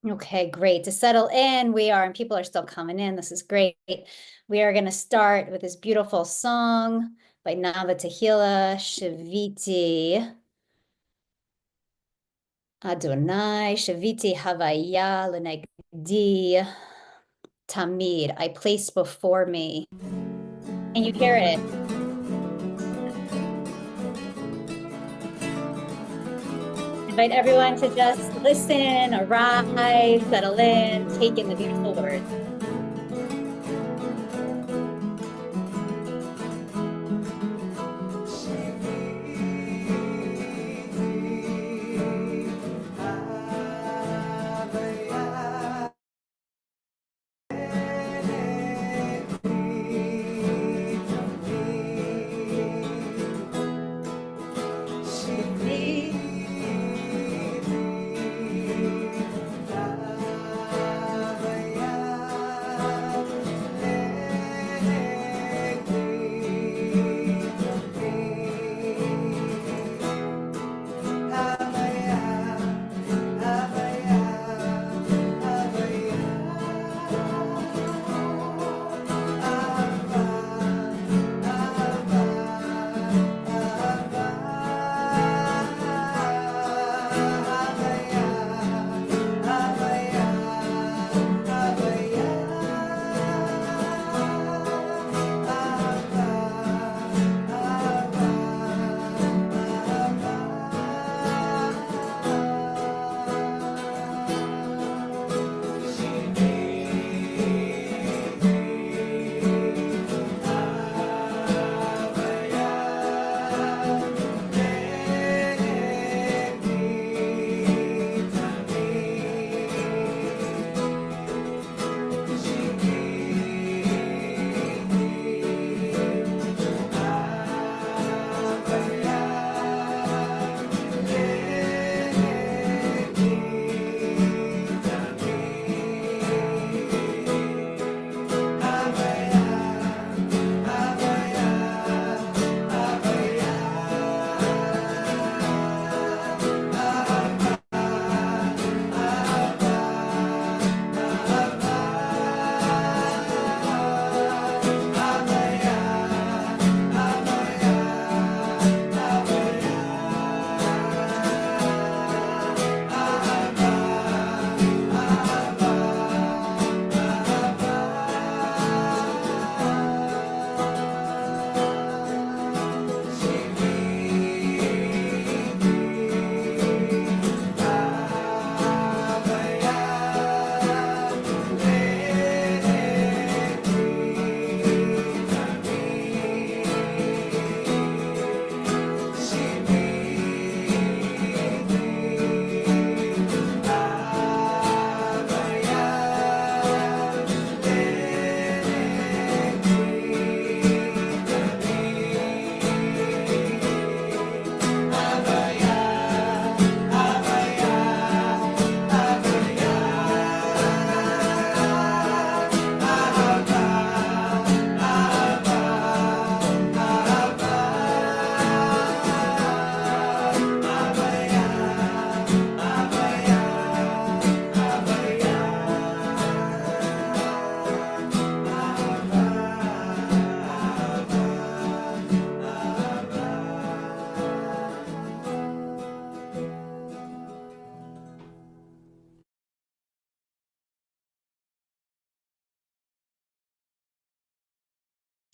Okay, great. To settle in, and people are still coming in. This is great. We are going to start with this beautiful song by Nava Tehillah, Shaviti Adonai, Shaviti Havaya Lenegdi Tamid. I place before me. Can you hear it? Invite everyone to just listen, arrive, settle in, take in the beautiful words.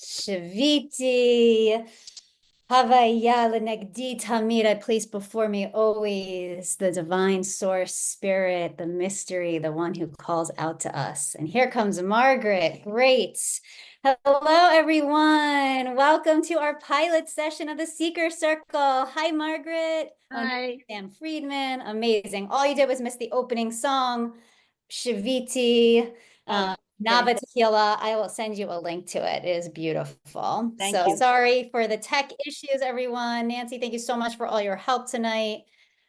Shaviti, Havaya Lenegdi Tamid, I place before me always the divine source spirit, the mystery, the one who calls out to us. And here comes Margaret. Great. Hello, everyone. Welcome to our pilot session of the Seeker Circle. Hi, Margaret. Hi. Sam Friedman. Amazing. All you did was miss the opening song, Shaviti. Okay. Nava Tequila. I will send you a link to it. It is beautiful. Thank So you. sorry for the tech issues, everyone. Nancy, thank you so much for all your help tonight.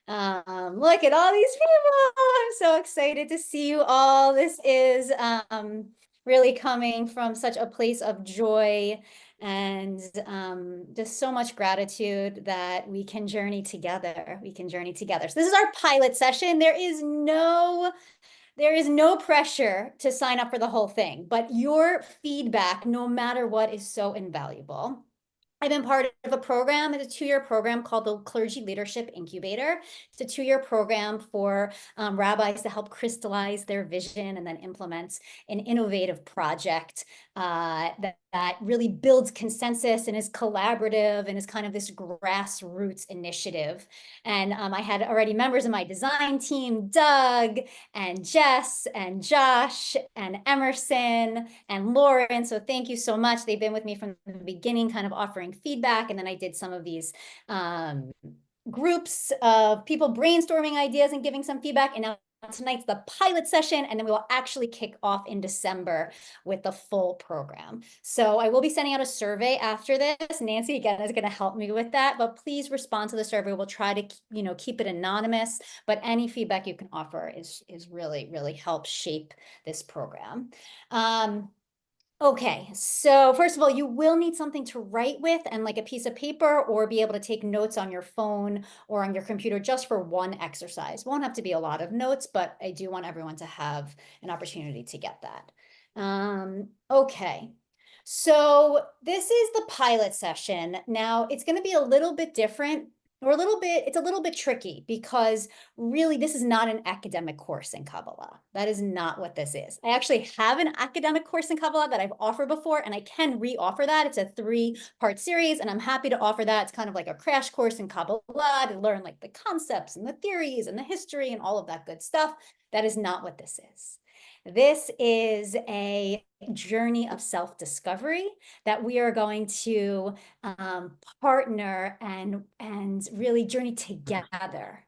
Look at all these people. I'm so excited to see you all. This is really coming from such a place of joy and just so much gratitude that we can journey together. We can journey together. So this is our pilot session. There is no pressure to sign up for the whole thing, but your feedback, no matter what, is so invaluable. I've been part of a program. It's a 2-year program called the Clergy Leadership Incubator. It's a 2-year program for rabbis to help crystallize their vision and then implement an innovative project that really builds consensus and is collaborative and is kind of this grassroots initiative. And I had already members of my design team, Doug and Jess and Josh and Emerson and Lauren. So thank you so much. They've been with me from the beginning, kind of offering feedback. And then I did some of these groups of people brainstorming ideas and giving some feedback. And now tonight's the pilot session, and then we will actually kick off in December with the full program. So I will be sending out a survey after this. Nancy, again, is going to help me with that, but please respond to the survey. We'll try to, keep it anonymous, but any feedback you can offer is really, really helps shape this program. Okay, so first of all, you will need something to write with and like a piece of paper, or be able to take notes on your phone or on your computer just for one exercise. Won't have to be a lot of notes, but I do want everyone to have an opportunity to get that. Okay, so this is the pilot session. Now it's going to be a little bit different, or it's a little bit tricky, because really this is not an academic course in Kabbalah. That is not what this is. I actually have an academic course in Kabbalah that I've offered before, and I can re-offer that. It's a 3-part series, and I'm happy to offer that. It's kind of like a crash course in Kabbalah to learn like the concepts and the theories and the history and all of that good stuff. That is not what this is. This is a journey of self-discovery that we are going to partner and really journey together.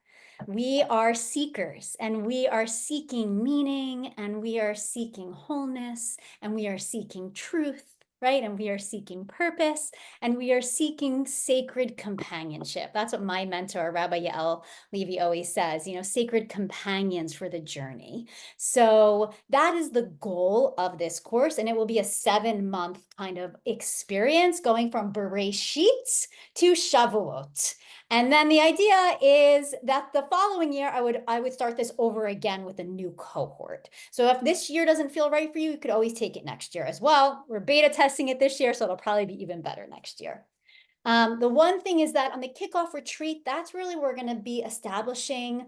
We are seekers, and we are seeking meaning, and we are seeking wholeness, and we are seeking truth, right? And we are seeking purpose, and we are seeking sacred companionship. That's what my mentor, Rabbi Yael Levy, always says, sacred companions for the journey. So that is the goal of this course, and it will be a 7-month kind of experience going from Bereshit to Shavuot. And then the idea is that the following year, I would start this over again with a new cohort. So if this year doesn't feel right for you, you could always take it next year as well. We're beta testing it this year, so it'll probably be even better next year. The one thing is that on the kickoff retreat, that's really where we're going to be establishing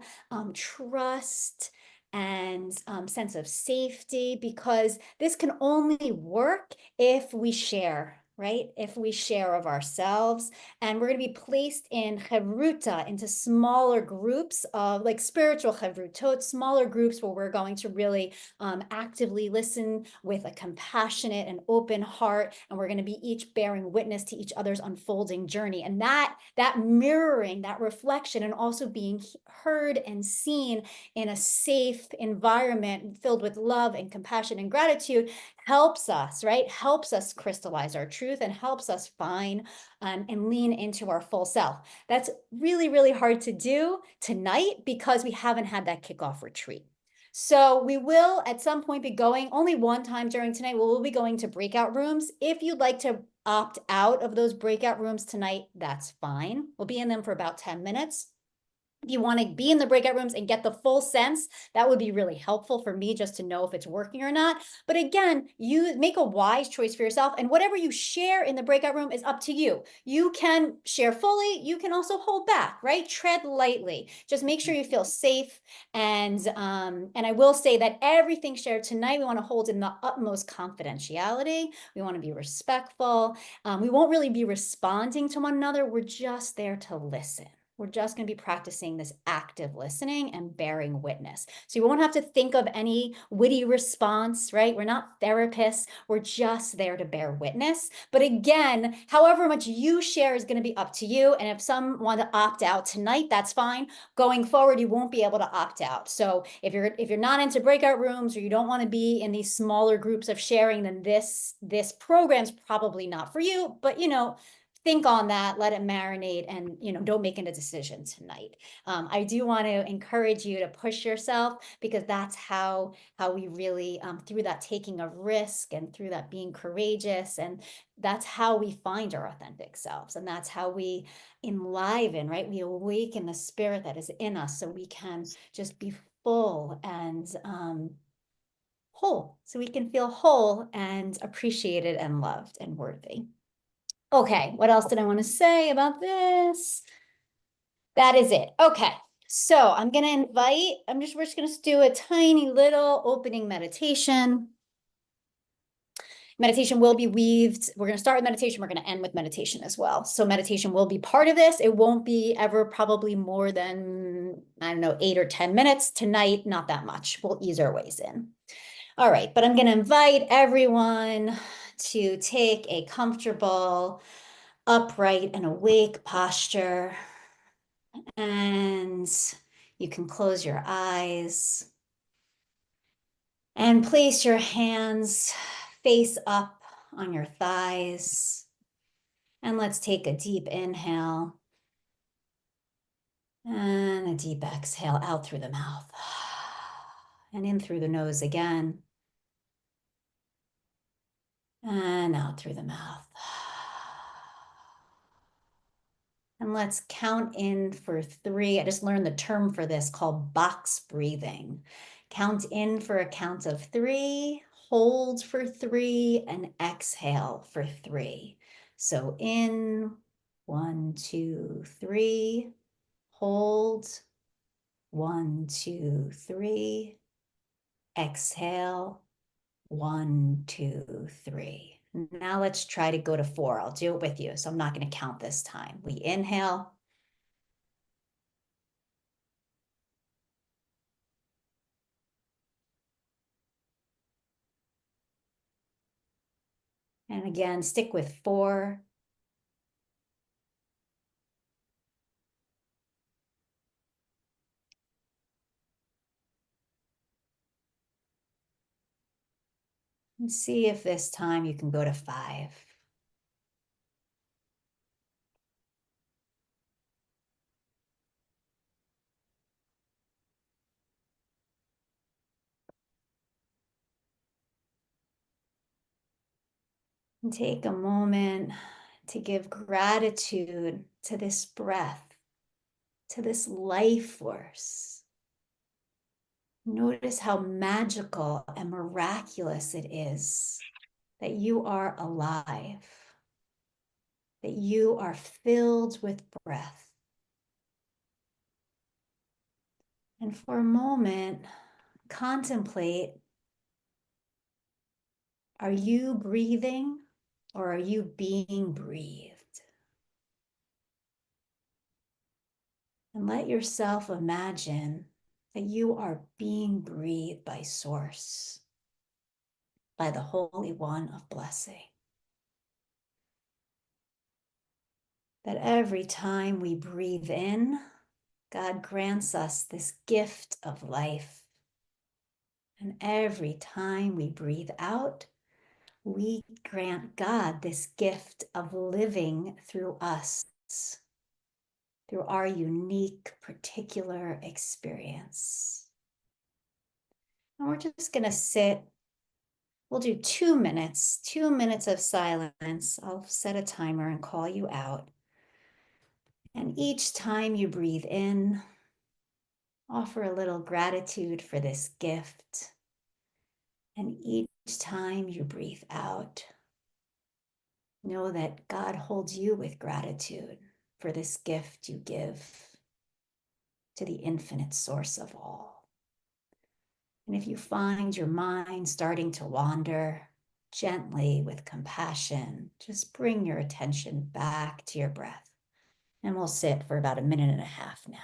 trust and sense of safety, because this can only work if we share, right? If we share of ourselves. And we're going to be placed in chevruta, into smaller groups of like spiritual chevrutot, smaller groups where we're going to really actively listen with a compassionate and open heart. And we're going to be each bearing witness to each other's unfolding journey. And that mirroring, that reflection, and also being heard and seen in a safe environment filled with love and compassion and gratitude helps us, right? Helps us crystallize our truth and helps us find and lean into our full self. That's really, really hard to do tonight because we haven't had that kickoff retreat. So we will at some point be going, only one time during tonight, we'll be going to breakout rooms. If you'd like to opt out of those breakout rooms tonight, that's fine. We'll be in them for about 10 minutes. If you want to be in the breakout rooms and get the full sense, that would be really helpful for me just to know if it's working or not. But again, you make a wise choice for yourself, and whatever you share in the breakout room is up to you. You can share fully. You can also hold back, right? Tread lightly. Just make sure you feel safe. And I will say that everything shared tonight, we want to hold in the utmost confidentiality. We want to be respectful. We won't really be responding to one another. We're just there to listen. We're just going to be practicing this active listening and bearing witness. So you won't have to think of any witty response, right? We're not therapists. We're just there to bear witness. But again, however much you share is going to be up to you. And if some want to opt out tonight, that's fine. Going forward, you won't be able to opt out. So if you're not into breakout rooms, or you don't want to be in these smaller groups of sharing, then this program's probably not for you. But think on that, let it marinate, and don't make a decision tonight. I do want to encourage you to push yourself, because that's how we really, through that taking of risk and through that being courageous, and that's how we find our authentic selves, and that's how we enliven, right? We awaken the spirit that is in us, so we can just be full and whole, so we can feel whole and appreciated and loved and worthy. Okay, what else did I want to say about this? That is it. Okay, so I'm going to invite, we're just going to do a tiny little opening meditation. Meditation will be weaved. We're going to start with meditation. We're going to end with meditation as well. So meditation will be part of this. It won't be ever probably more than, I don't know, 8 or 10 minutes. Tonight, not that much. We'll ease our ways in. All right, but I'm going to invite everyone to take a comfortable, upright and awake posture. And you can close your eyes and place your hands face up on your thighs. And let's take a deep inhale and a deep exhale out through the mouth and in through the nose again and out through the mouth. And let's count in for 3. I just learned the term for this called box breathing. Count in for a count of 3, hold for 3, and exhale for 3. So in, 1, 2, 3, hold, 1, 2, 3, exhale, 1, 2, 3. Now let's try to go to 4. I'll do it with you, so I'm not going to count this time. We inhale. And again, stick with 4. And see if this time you can go to 5. And take a moment to give gratitude to this breath, to this life force. Notice how magical and miraculous it is that you are alive, that you are filled with breath. And for a moment, contemplate, are you breathing or are you being breathed? And let yourself imagine that you are being breathed by Source, by the Holy One of Blessing. That every time we breathe in, God grants us this gift of life. And every time we breathe out, we grant God this gift of living through us, through our unique, particular experience. And we're just going to sit. We'll do 2 minutes, 2 minutes of silence. I'll set a timer and call you out. And each time you breathe in, offer a little gratitude for this gift. And each time you breathe out, know that God holds you with gratitude for this gift you give to the infinite source of all. And if you find your mind starting to wander, gently, with compassion, just bring your attention back to your breath. And we'll sit for about 1.5 minutes now.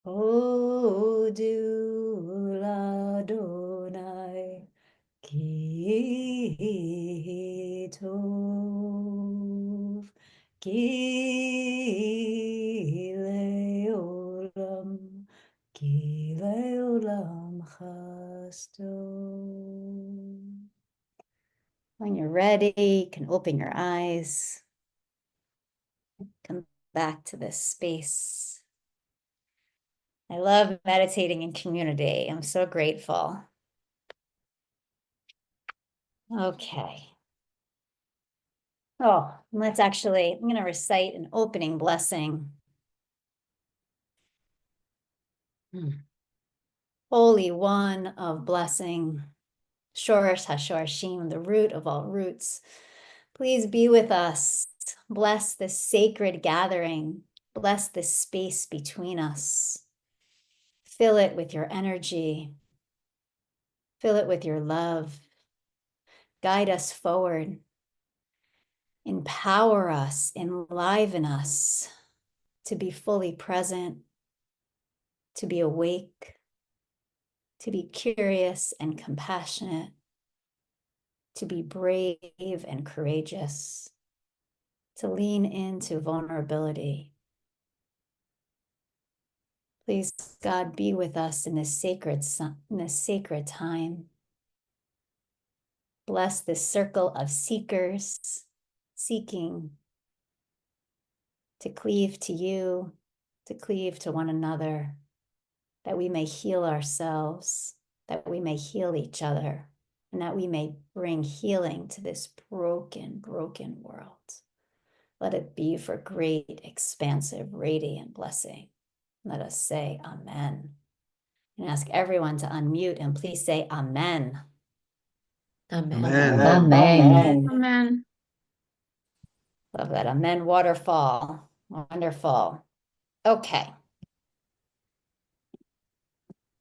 Hodu ladonai ki tov ki leolam chasto. When you're ready, you can open your eyes. Come back to this space. I love meditating in community. I'm so grateful. Okay. Oh, I'm going to recite an opening blessing. Holy One of blessing, Shorish HaShorashim, the root of all roots, please be with us. Bless this sacred gathering. Bless this space between us. Fill it with your energy. Fill it with your love. Guide us forward. Empower us, enliven us to be fully present, to be awake, to be curious and compassionate, to be brave and courageous, to lean into vulnerability. Please, God, be with us in this sacred time. Bless this circle of seekers, seeking to cleave to you, to cleave to one another, that we may heal ourselves, that we may heal each other, and that we may bring healing to this broken world. Let it be for great, expansive, radiant blessing. Let us say amen. And ask everyone to unmute and please say amen. Amen. Amen. Amen. Amen. Love that. Amen waterfall. Wonderful. Okay.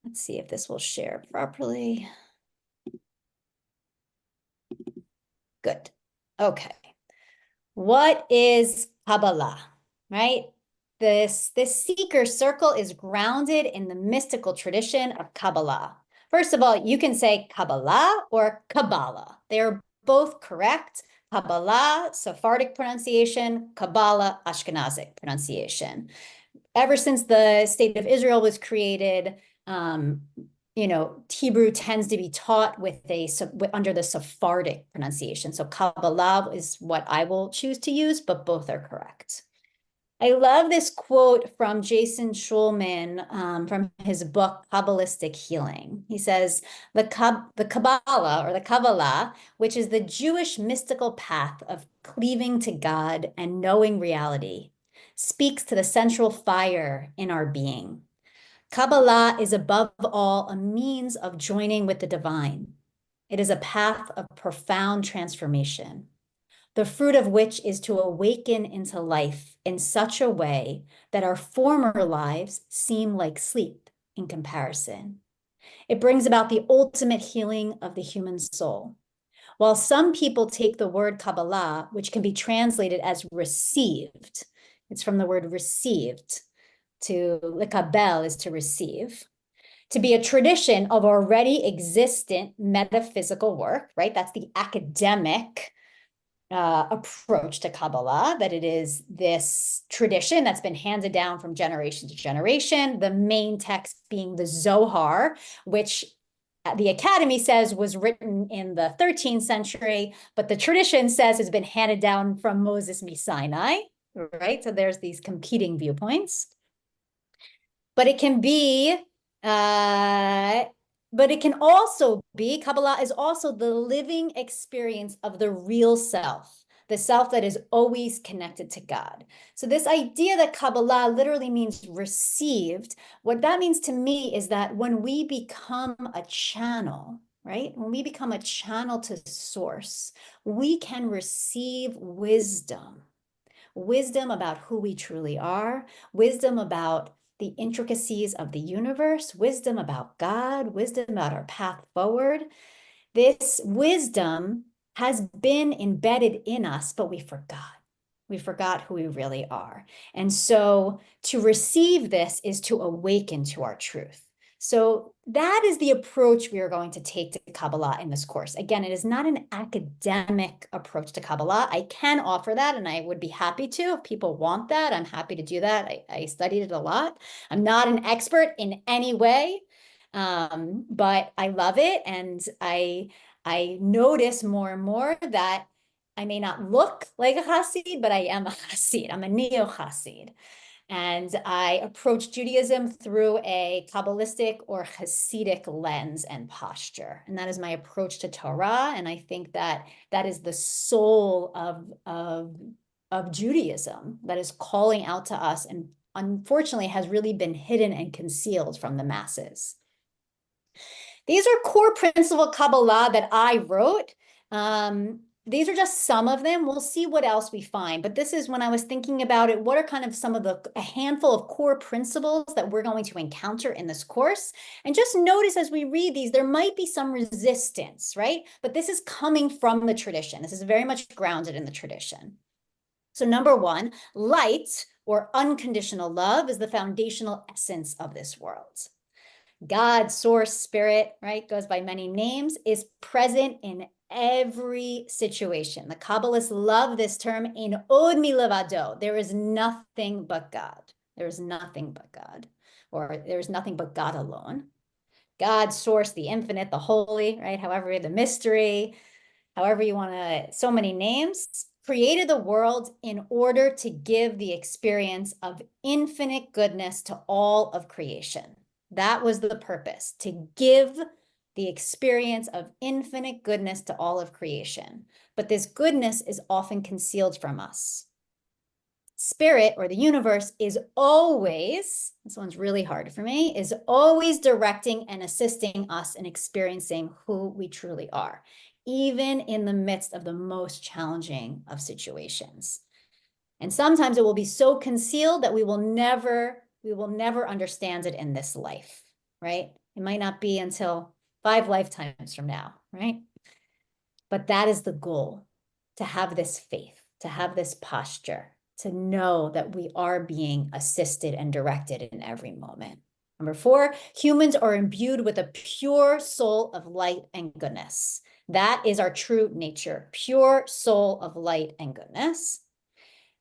Let's see if this will share properly. Good. Okay. What is Kabbalah, right? This seeker circle is grounded in the mystical tradition of Kabbalah. First of all, you can say Kabbalah or Kabbalah. They're both correct. Kabbalah, Sephardic pronunciation, Kabbalah, Ashkenazic pronunciation. Ever since the state of Israel was created, Hebrew tends to be taught under the Sephardic pronunciation. So Kabbalah is what I will choose to use, but both are correct. I love this quote from Jason Schulman from his book, Kabbalistic Healing. He says, the Kabbalah, or the Kabbalah, which is the Jewish mystical path of cleaving to God and knowing reality, speaks to the central fire in our being. Kabbalah is above all a means of joining with the divine. It is a path of profound transformation, the fruit of which is to awaken into life in such a way that our former lives seem like sleep in comparison. It brings about the ultimate healing of the human soul. While some people take the word Kabbalah, which can be translated as received, it's from the word received, to lekabel is to receive, to be a tradition of already existent metaphysical work, right? That's the academic approach to Kabbalah, that it is this tradition that's been handed down from generation to generation, the main text being the Zohar, which the Academy says was written in the 13th century, but the tradition says has been handed down from Moses Sinai, right? So there's these competing viewpoints. But it can be, Kabbalah is also the living experience of the real self, the self that is always connected to God. So this idea that Kabbalah literally means received, what that means to me is that when we become a channel, right? When we become a channel to source, we can receive wisdom about who we truly are, wisdom about the intricacies of the universe, wisdom about God, wisdom about our path forward. This wisdom has been embedded in us, but we forgot. We forgot who we really are. And so to receive this is to awaken to our truth. So that is the approach we are going to take to Kabbalah in this course. Again, it is not an academic approach to Kabbalah. I can offer that, and I would be happy to. If people want that, I'm happy to do that. I studied it a lot. I'm not an expert in any way, but I love it. And I notice more and more that I may not look like a Hasid, but I am a Hasid. I'm a neo-Hasid. And I approach Judaism through a Kabbalistic or Hasidic lens and posture. And that is my approach to Torah. And I think that that is the soul of Judaism that is calling out to us and unfortunately has really been hidden and concealed from the masses. These are core principle Kabbalah that I wrote. These are just some of them. We'll see what else we find. But this is when I was thinking about it, what are kind of some of a handful of core principles that we're going to encounter in this course? And just notice as we read these, there might be some resistance, right? But this is coming from the tradition. This is very much grounded in the tradition. So number one, light or unconditional love is the foundational essence of this world. God, source, spirit, right, goes by many names, is present in every situation. The Kabbalists love this term, in od milevado. There is nothing but God. There is nothing but God, or there is nothing but God alone. God, source, the infinite, the holy, right? However, the mystery, however you want to, so many names, created the world in order to give the experience of infinite goodness to all of creation. That was the purpose, to give the experience of infinite goodness to all of creation. But this goodness is often concealed from us. Spirit, or the universe, is always, this one's really hard for me, is always directing and assisting us in experiencing who we truly are, even in the midst of the most challenging of situations. And sometimes it will be so concealed that we will never understand it in this life, right? It might not be until 5 lifetimes from now, right? But that is the goal, to have this faith, to have this posture, to know that we are being assisted and directed in every moment. Number 4, humans are imbued with a pure soul of light and goodness. That is our true nature, pure soul of light and goodness.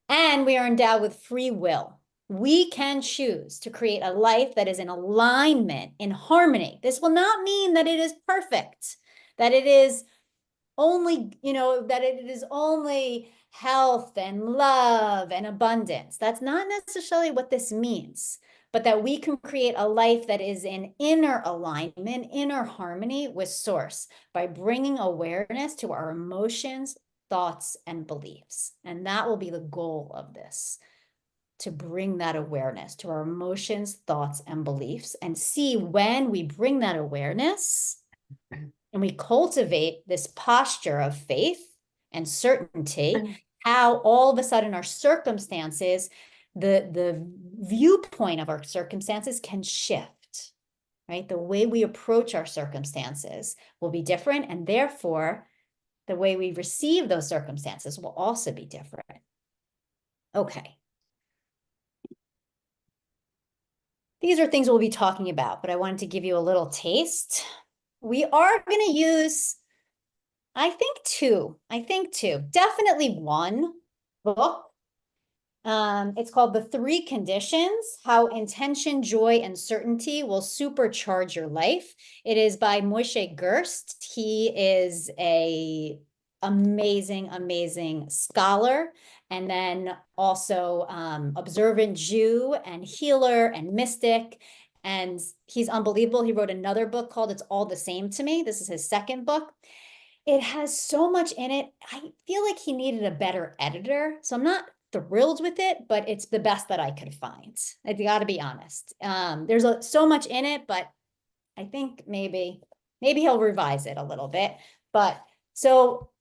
And we are endowed with free will. We can choose to create a life that is in alignment, in harmony. This will not mean that it is perfect, that it is only, that it is only health and love and abundance. That's not necessarily what this means, but that we can create a life that is in inner alignment, inner harmony with Source by bringing awareness to our emotions, thoughts, and beliefs. And that will be the goal of this, to bring that awareness to our emotions, thoughts, and beliefs, and see when we bring that awareness and we cultivate this posture of faith and certainty, how all of a sudden our circumstances, the viewpoint of our circumstances can shift, right? The way we approach our circumstances will be different, and therefore the way we receive those circumstances will also be different. Okay. These are things we'll be talking about, but I wanted to give you a little taste. We are going to use, I think two, definitely one book. It's called The 3 Conditions, How Intention, Joy, and Certainty Will Supercharge Your Life. It is by Moshe Gerst. He is a amazing scholar, and then also observant Jew and healer and mystic. And he's unbelievable. He wrote another book called It's All the Same to Me. This is his second book. It has so much in it. I feel like he needed a better editor. So I'm not thrilled with it, but it's the best that I could find. I got to be honest. There's so much in it, but I think maybe he'll revise it a little bit. But so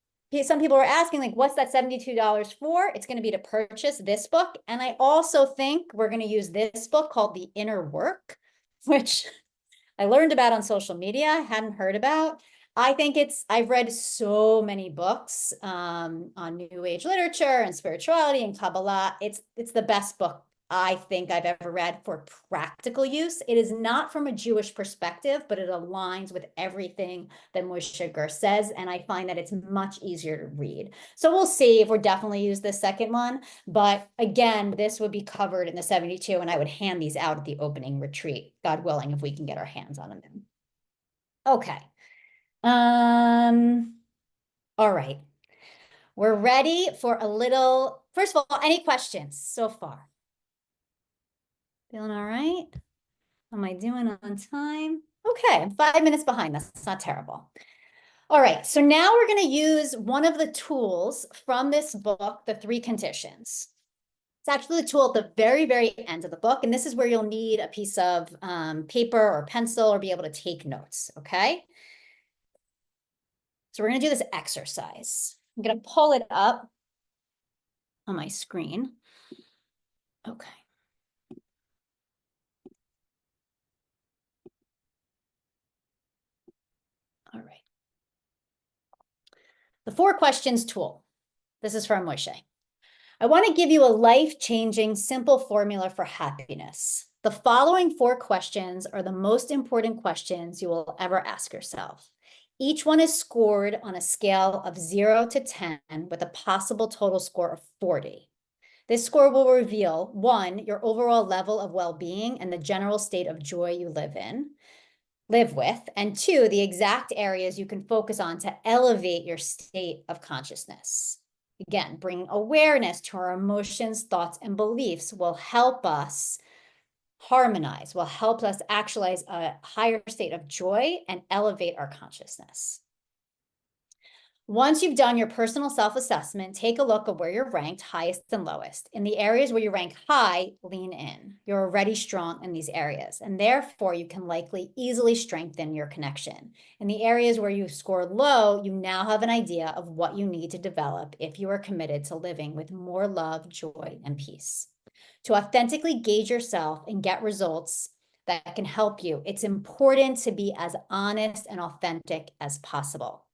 some people are asking, like, what's that $72 for? It's going to be to purchase this book. And I also think we're going to use this book called The Inner Work, which I learned about on social media, I hadn't heard about. I think I've read so many books on New Age literature and spirituality and Kabbalah. It's the best book I think I've ever read for practical use. It is not from a Jewish perspective, but it aligns with everything that Moshe Gur says, and I find that it's much easier to read. So we'll see if we'll definitely use the second one. But again, this would be covered in the 72, and I would hand these out at the opening retreat, God willing, if we can get our hands on them. Okay. All right. We're ready for a little, first of all, any questions so far? Feeling all right? How am I doing on time? Okay, I'm 5 minutes behind. That's not terrible. All right, so now we're going to use one of the tools from this book, The Three Conditions. It's actually the tool at the very, very end of the book, and this is where you'll need a piece of paper or pencil or be able to take notes, okay? So we're going to do this exercise. I'm going to pull it up on my screen. Okay. All right. The 4 questions tool. This is from Moshe. I want to give you a life-changing, simple formula for happiness. The following 4 questions are the most important questions you will ever ask yourself. Each one is scored on a scale of 0 to 10 with a possible total score of 40. This score will reveal, 1, your overall level of well-being and the general state of joy you live with, and 2, the exact areas you can focus on to elevate your state of consciousness. Again, bringing awareness to our emotions, thoughts, and beliefs will help us harmonize, will help us actualize a higher state of joy and elevate our consciousness. Once you've done your personal self-assessment, take a look at where you're ranked highest and lowest. In the areas where you rank high, lean in. You're already strong in these areas, and therefore you can likely easily strengthen your connection. In the areas where you scored low, you now have an idea of what you need to develop if you are committed to living with more love, joy, and peace. To authentically gauge yourself and get results that can help you, it's important to be as honest and authentic as possible.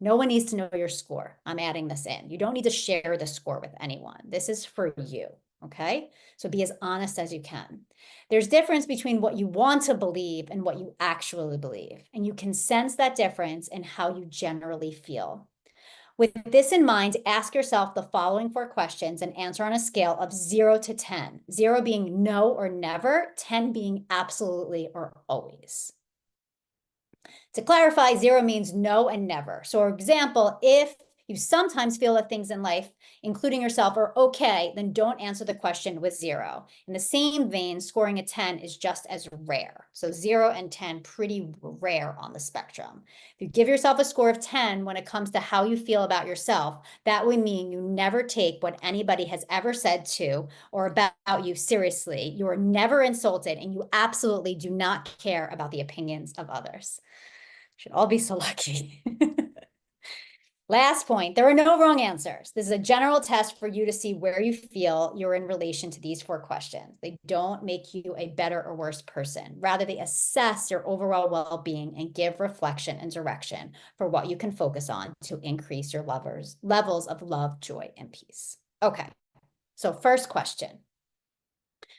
No one needs to know your score. I'm adding this in. You don't need to share the score with anyone. This is for you, okay? So be as honest as you can. There's difference between what you want to believe and what you actually believe, and you can sense that difference in how you generally feel. With this in mind, ask yourself the following 4 questions and answer on a scale of 0 to 10. 0 being no or never, 10 being absolutely or always. To clarify, 0 means no and never. So for example, if you sometimes feel that things in life, including yourself, are okay, then don't answer the question with 0. In the same vein, scoring a 10 is just as rare. So 0 and 10, pretty rare on the spectrum. If you give yourself a score of 10 when it comes to how you feel about yourself, that would mean you never take what anybody has ever said to or about you seriously. You are never insulted, and you absolutely do not care about the opinions of others. Should all be so lucky. Last point, there are no wrong answers. This is a general test for you to see where you feel you're in relation to these 4 questions. They don't make you a better or worse person. Rather, they assess your overall well-being and give reflection and direction for what you can focus on to increase your levels of love, joy, and peace. Okay, so first question.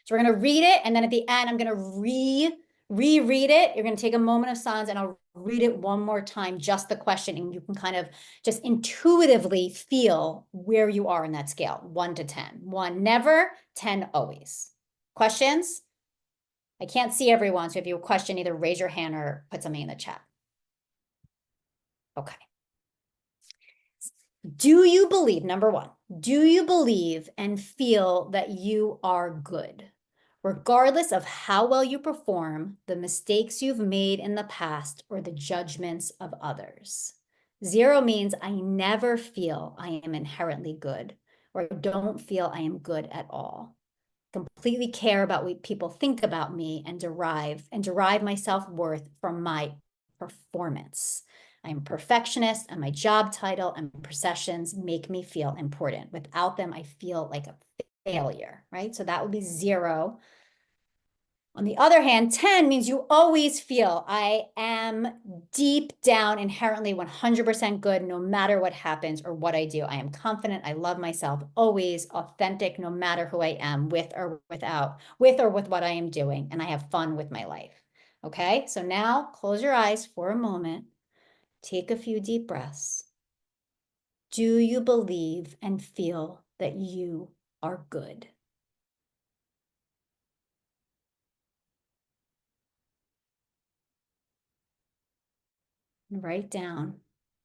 So we're going to read it, and then at the end, I'm going to reread it. You're going to take a moment of silence, and I'll read it one more time, just the question, and you can kind of just intuitively feel where you are in that scale, 1 to 10. 1, never, 10, always. Questions? I can't see everyone, so if you have a question, either raise your hand or put something in the chat. Okay. Do you believe, number 1, do you believe and feel that you are good? Regardless of how well you perform, the mistakes you've made in the past, or the judgments of others. 0 means I never feel I am inherently good, or don't feel I am good at all. Completely care about what people think about me and derive my self-worth from my performance. I am a perfectionist, and my job title and possessions make me feel important. Without them, I feel like a failure, right? So that would be 0. On the other hand, 10 means you always feel I am deep down inherently 100% good no matter what happens or what I do. I am confident. I love myself, always authentic, no matter who I am, with or without, with or with what I am doing. And I have fun with my life. Okay, so now close your eyes for a moment. Take a few deep breaths. Do you believe and feel that you are good? Write down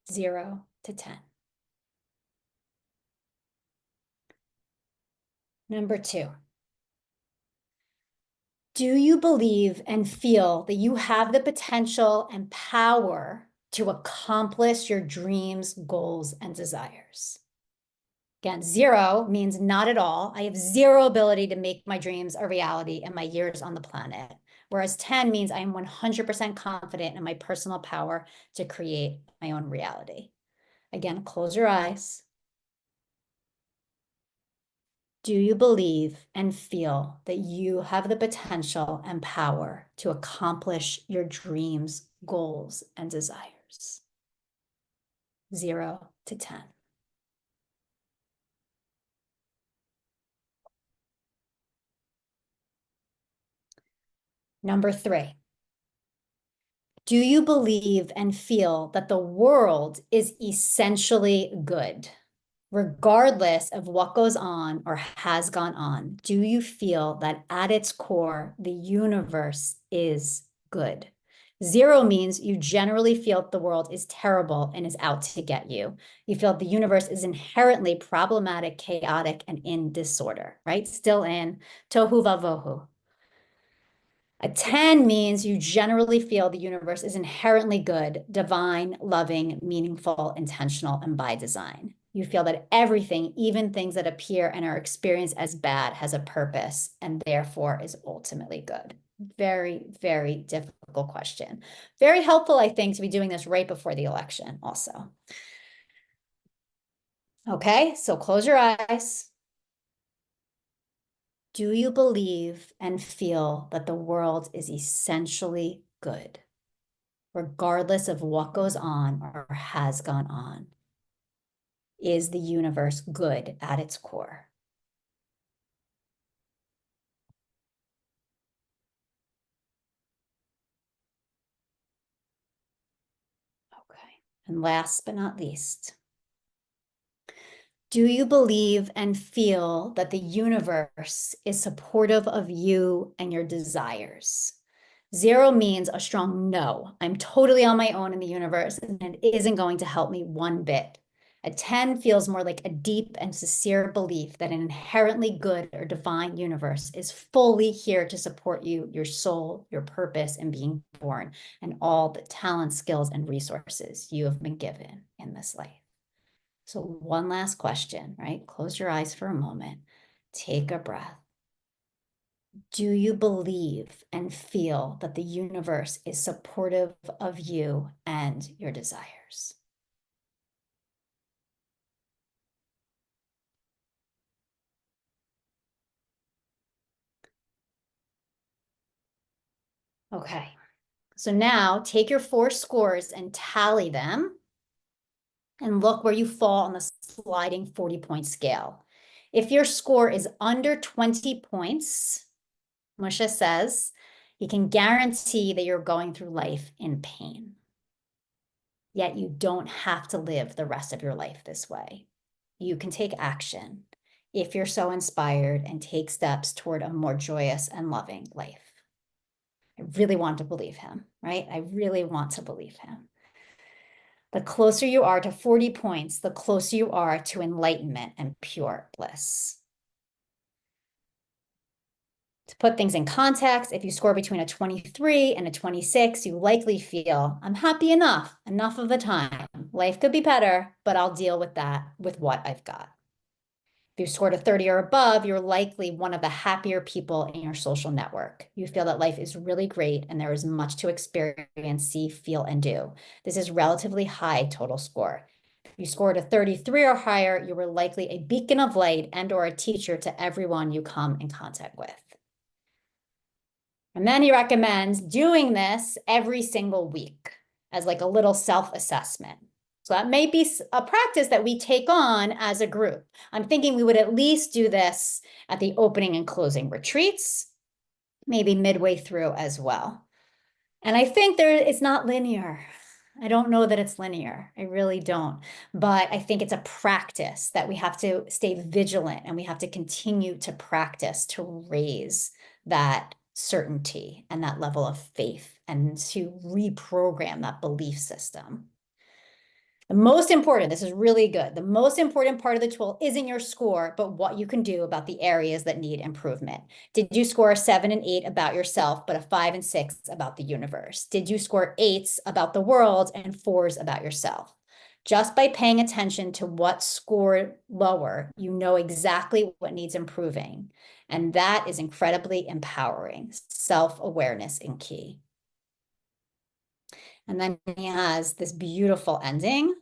0 to 10. Number 2, do you believe and feel that you have the potential and power to accomplish your dreams, goals, and desires? Again, 0 means not at all. I have 0 ability to make my dreams a reality in my years on the planet. Whereas 10 means I am 100% confident in my personal power to create my own reality. Again, close your eyes. Do you believe and feel that you have the potential and power to accomplish your dreams, goals, and desires? 0 to 10. Number 3, do you believe and feel that the world is essentially good? Regardless of what goes on or has gone on, do you feel that at its core, the universe is good? 0 means you generally feel the world is terrible and is out to get you. You feel the universe is inherently problematic, chaotic, and in disorder, right? Still in tohu vavohu. A 10 means you generally feel the universe is inherently good, divine, loving, meaningful, intentional, and by design. You feel that everything, even things that appear and are experienced as bad, has a purpose and therefore is ultimately good. Very, very difficult question. Very helpful, I think, to be doing this right before the election also. Okay, so close your eyes. Do you believe and feel that the world is essentially good, regardless of what goes on or has gone on? Is the universe good at its core? Okay. And last but not least, do you believe and feel that the universe is supportive of you and your desires? 0 means a strong no. I'm totally on my own in the universe and it isn't going to help me one bit. A 10 feels more like a deep and sincere belief that an inherently good or divine universe is fully here to support you, your soul, your purpose in being born, and all the talents, skills, and resources you have been given in this life. So one last question, right? Close your eyes for a moment. Take a breath. Do you believe and feel that the universe is supportive of you and your desires? Okay, so now take your 4 scores and tally them and look where you fall on the sliding 40-point scale. If your score is under 20 points, Moshe says, he can guarantee that you're going through life in pain. Yet you don't have to live the rest of your life this way. You can take action if you're so inspired and take steps toward a more joyous and loving life. I really want to believe him, right? I really want to believe him. The closer you are to 40 points, the closer you are to enlightenment and pure bliss. To put things in context, if you score between a 23 and a 26, you likely feel, I'm happy enough of the time. Life could be better, but I'll deal with that with what I've got. If you scored a 30 or above, you're likely one of the happier people in your social network. You feel that life is really great and there is much to experience, see, feel, and do. This is relatively high total score. If you scored a 33 or higher, you were likely a beacon of light and or a teacher to everyone you come in contact with. And then he recommends doing this every single week as like a little self-assessment. So that may be a practice that we take on as a group. I'm thinking we would at least do this at the opening and closing retreats, maybe midway through as well. And I think it's not linear. I don't know that it's linear. I really don't. But I think it's a practice that we have to stay vigilant and we have to continue to practice to raise that certainty and that level of faith and to reprogram that belief system. The most important, this is really good. The most important part of the tool isn't your score, but what you can do about the areas that need improvement. Did you score a 7 and 8 about yourself, but a 5 and 6 about the universe? Did you score 8s about the world and 4s about yourself? Just by paying attention to what scored lower, you know exactly what needs improving. And that is incredibly empowering. Self-awareness in key. And then he has this beautiful ending.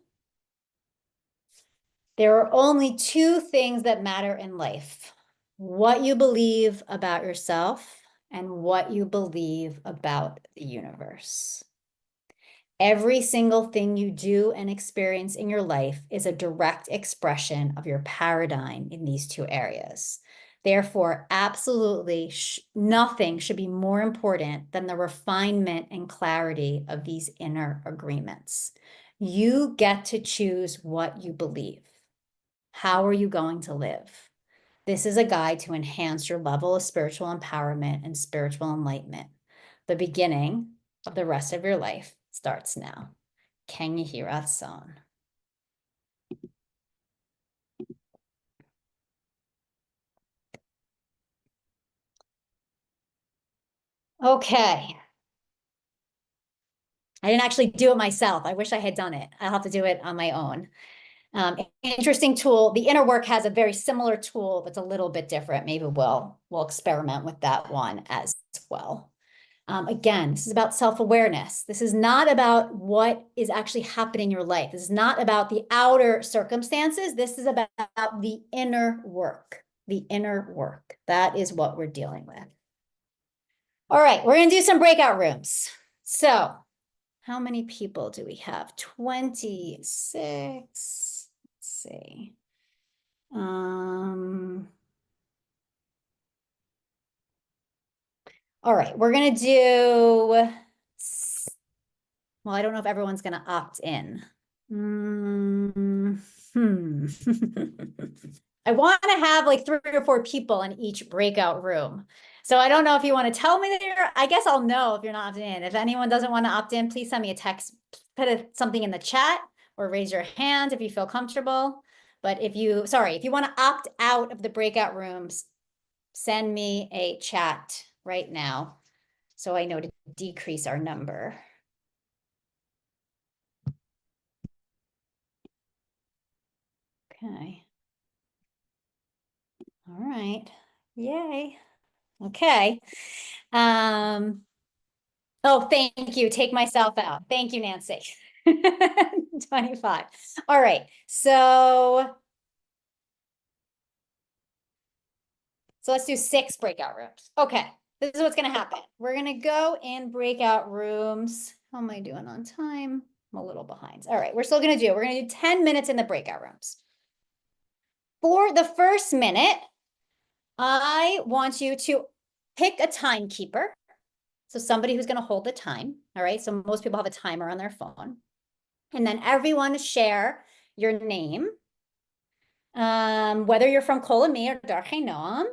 There are only two things that matter in life: what you believe about yourself and what you believe about the universe. Every single thing you do and experience in your life is a direct expression of your paradigm in these two areas. Therefore, absolutely nothing should be more important than the refinement and clarity of these inner agreements. You get to choose what you believe. How are you going to live? This is a guide to enhance your level of spiritual empowerment and spiritual enlightenment. The beginning of the rest of your life starts now. Can you hear that song? Okay. I didn't actually do it myself. I wish I had done it. I'll have to do it on my own. Interesting tool. The inner work has a very similar tool, but it's a little bit different. Maybe we'll experiment with that one as well. Again, this is about self-awareness. This is not about what is actually happening in your life. This is not about the outer circumstances. This is about the inner work. The inner work. That is what we're dealing with. All right, we're going to do some breakout rooms. So, how many people do we have? 26. Let's see. All right, we're going to do, well, I don't know if everyone's going to opt in. I want to have like 3 or 4 people in each breakout room. So I don't know if you want to tell me that I guess I'll know if you're not opting in. If anyone doesn't want to opt in, please send me a text, put something in the chat or raise your hand if you feel comfortable. But if you want to opt out of the breakout rooms, send me a chat right now so I know to decrease our number. Okay. All right. Yay. Okay. Oh, thank you. Take myself out. Thank you, Nancy. 25. All right. So let's do 6 breakout rooms. Okay. This is what's going to happen. We're going to go in breakout rooms. How am I doing on time? I'm a little behind. All right. We're going to do 10 minutes in the breakout rooms. For the first minute, I want you to pick a timekeeper. So somebody who's going to hold the time. All right. So most people have a timer on their phone. And then everyone share your name, whether you're from Kol Ami or Darchei Noam,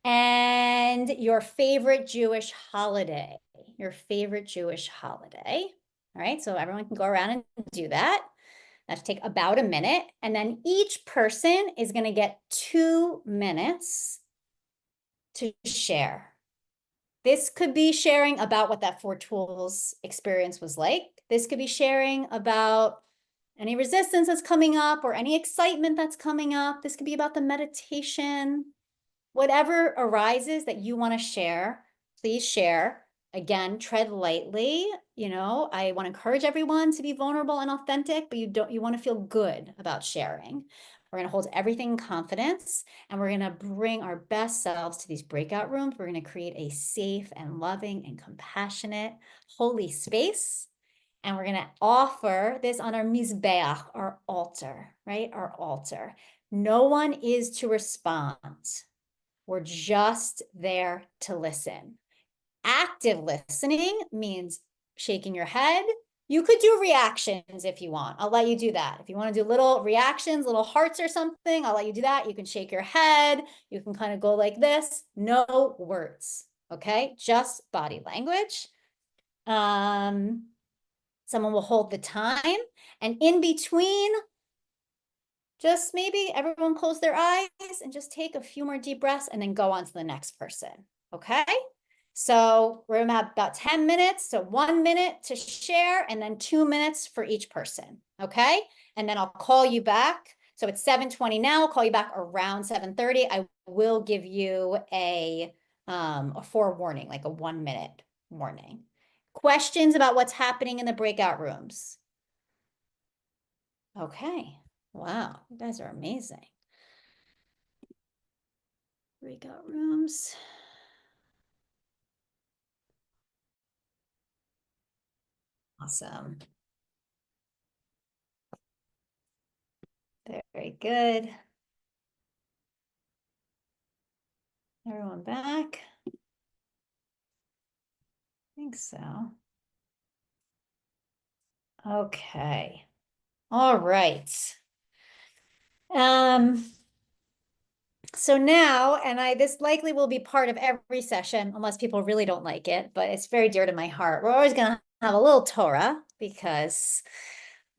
and your favorite Jewish holiday. Your favorite Jewish holiday. All right. So everyone can go around and do that. That should take about a minute. And then each person is going to get 2 minutes to share. This could be sharing about what that 4 tools experience was like. This could be sharing about any resistance that's coming up or any excitement that's coming up. This could be about the meditation. Whatever arises that you want to share, please share. Again, tread lightly. You know, I want to encourage everyone to be vulnerable and authentic, but you want to feel good about sharing. We're going to hold everything in confidence, and we're going to bring our best selves to these breakout rooms. We're going to create a safe and loving and compassionate, holy space. And we're going to offer this on our mizbeach, our altar, right? Our altar. No one is to respond. We're just there to listen. Active listening means shaking your head. You could do reactions if you want. I'll let you do that. If you want to do little reactions, little hearts or something, I'll let you do that. You can shake your head. You can kind of go like this. No words, okay? Just body language. Someone will hold the time. And in between, just maybe everyone close their eyes and just take a few more deep breaths and then go on to the next person, okay? So we're at about 10 minutes, so 1 minute to share and then 2 minutes for each person, okay? And then I'll call you back. So it's 7:20 now, I'll call you back around 7:30. I will give you a forewarning, like a 1 minute warning. Questions about what's happening in the breakout rooms? Okay. Wow, you guys are amazing. Breakout rooms. Awesome. Very good. Everyone back? I think so. Okay. All right. So now, and this likely will be part of every session, unless people really don't like it, but it's very dear to my heart. We're always going to have a little Torah because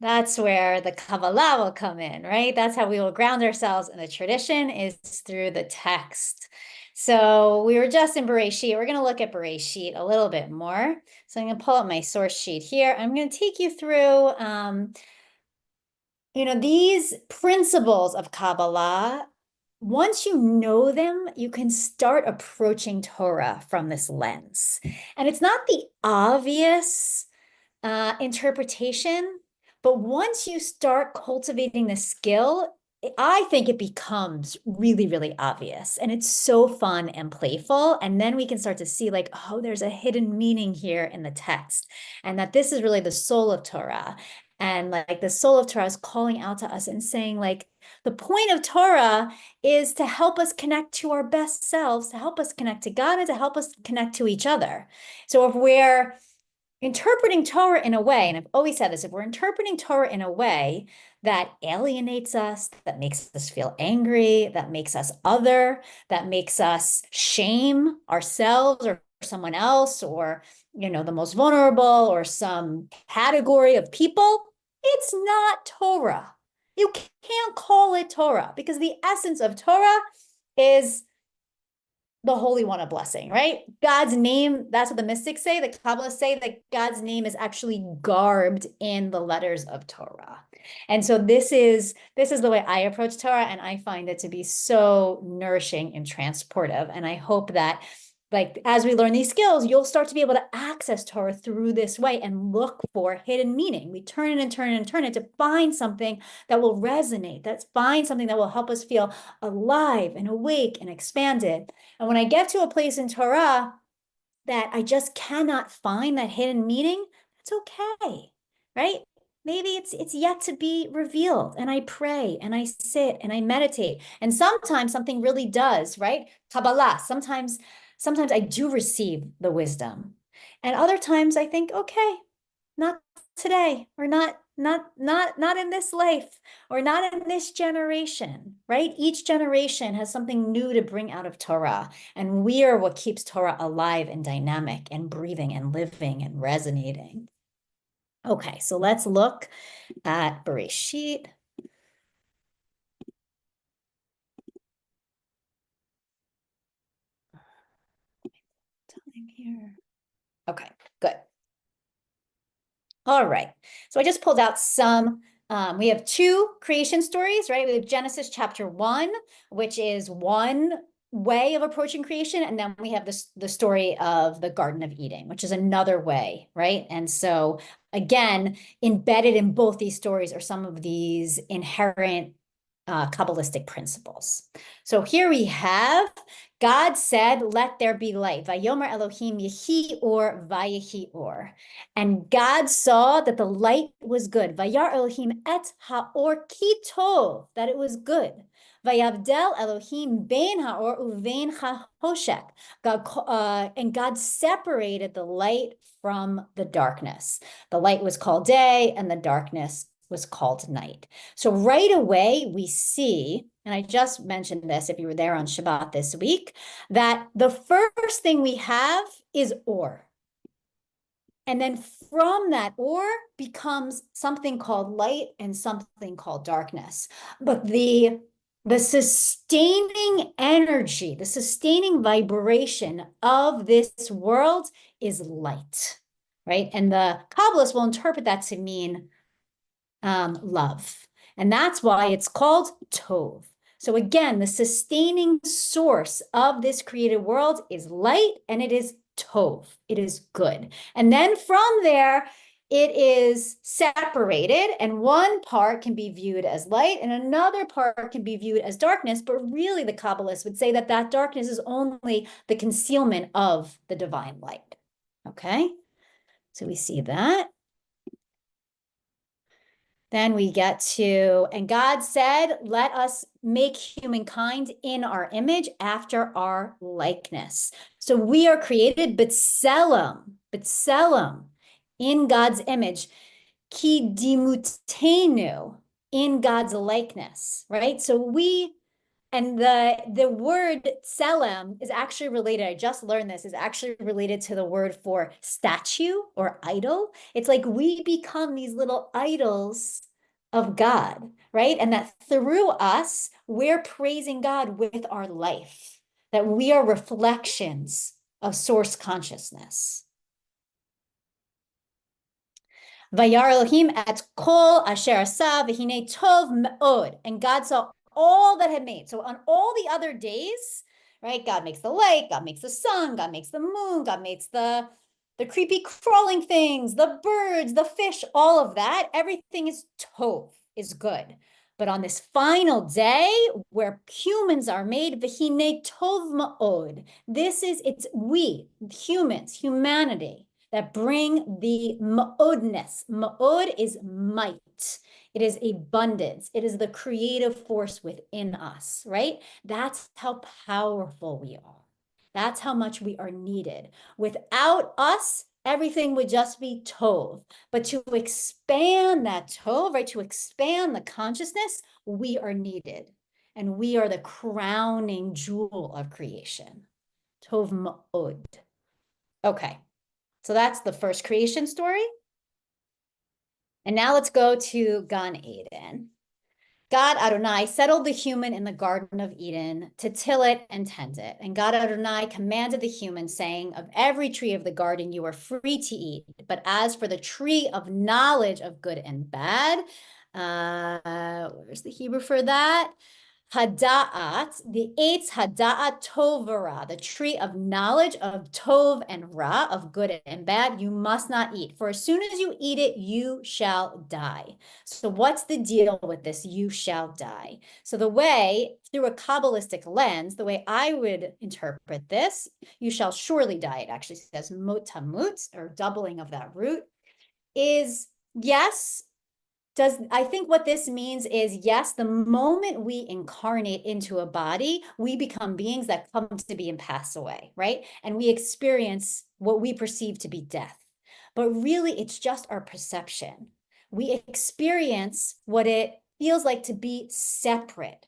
that's where the Kabbalah will come in, right? That's how we will ground ourselves in the tradition is through the text. So we were just in Bereshit. We're going to look at Bereshit a little bit more. So I'm going to pull up my source sheet here. I'm going to take you through these principles of Kabbalah. Once you know them, you can start approaching Torah from this lens. And it's not the obvious interpretation, but once you start cultivating the skill, I think it becomes really, really obvious. And it's so fun and playful. And then we can start to see like, oh, there's a hidden meaning here in the text. And that this is really the soul of Torah. And like the soul of Torah is calling out to us and saying like, the point of Torah is to help us connect to our best selves, to help us connect to God and to help us connect to each other. So if we're interpreting Torah in a way, and I've always said this, if we're interpreting Torah in a way that alienates us, that makes us feel angry, that makes us other, that makes us shame ourselves or someone else, or, the most vulnerable or some category of people, it's not Torah. You can't call it Torah because the essence of Torah is the Holy One of blessing, right? God's name, that's what the mystics say, the Kabbalists say that God's name is actually garbed in the letters of Torah. And so this is the way I approach Torah, and I find it to be so nourishing and transportive. And I hope that like as we learn these skills, you'll start to be able to access Torah through this way and look for hidden meaning. We turn it and turn it and turn it to find something that will resonate, that's find something that will help us feel alive and awake and expanded. And when I get to a place in Torah that I just cannot find that hidden meaning, it's okay, right? Maybe it's yet to be revealed. And I pray and I sit and I meditate. And sometimes something really does, right? Kabbalah, sometimes I do receive the wisdom. And other times I think, okay, not today, or not in this life, or not in this generation, right? Each generation has something new to bring out of Torah, and we are what keeps Torah alive and dynamic and breathing and living and resonating. Okay, so let's look at Bereshit. Time here. Okay, good. All right. So I just pulled out some, we have two creation stories, right? We have Genesis chapter 1, which is one way of approaching creation. And then we have the story of the Garden of Eden, which is another way, right? And so again, embedded in both these stories are some of these inherent Kabbalistic principles. So here we have, God said, let there be light. Vayomer Elohim yehi or vayehi or. And God saw that the light was good. Vayar Elohim et haor ki tov, that it was good. Vayavdel Elohim bein haor uvein hahoshek. And God separated the light from the darkness. The light was called day and the darkness was called night. So right away we see, and I just mentioned this if you were there on Shabbat this week, that the first thing we have is or. And then from that or becomes something called light and something called darkness. But the sustaining energy, the sustaining vibration of this world is light, right? And the Kabbalists will interpret that to mean love. And that's why it's called Tov. So again, the sustaining source of this created world is light, and it is Tov. It is good. And then from there, it is separated, and one part can be viewed as light, and another part can be viewed as darkness. But really, the Kabbalists would say that that darkness is only the concealment of the divine light. Okay? So we see that. Then we get to, and God said, let us make humankind in our image after our likeness. So we are created, b'tselem, in God's image, ki dimutenu, in God's likeness, right? So we, and the word tselem is actually related, I just learned this, is actually related to the word for statue or idol. It's like we become these little idols of God, right? And that through us, we're praising God with our life, that we are reflections of source consciousness. Vayar Elohim et kol asher asa v'hinei tov me'od. And God saw all that had made. So on all the other days, right? God makes the light, God makes the sun, God makes the moon, God makes the creepy crawling things, the birds, the fish, all of that. Everything is tov, is good. But on this final day where humans are made, v'hinei tov ma'od. It's we, humans, humanity, that bring the ma'odness. Ma'od is might. It is abundance. It is the creative force within us, right? That's how powerful we are. That's how much we are needed. Without us, everything would just be tov. But to expand that tov, right, to expand the consciousness, we are needed. And we are the crowning jewel of creation. Tov ma'od. Okay, so that's the first creation story. And now let's go to Gan Eden. God Adonai settled the human in the Garden of Eden to till it and tend it. And God Adonai commanded the human, saying, of every tree of the garden you are free to eat. But as for the tree of knowledge of good and bad, where's the Hebrew for that? Hada'at, the eitz hada'at tov v'ra, the tree of knowledge of tov and ra, of good and bad, you must not eat. For as soon as you eat it, you shall die. So what's the deal with this? You shall die. So the way, through a Kabbalistic lens, the way I would interpret this, you shall surely die. It actually says mot tamut, or doubling of that root, is yes. I think what this means is, yes, the moment we incarnate into a body, we become beings that come to be and pass away, right? And we experience what we perceive to be death. But really, it's just our perception. We experience what it feels like to be separate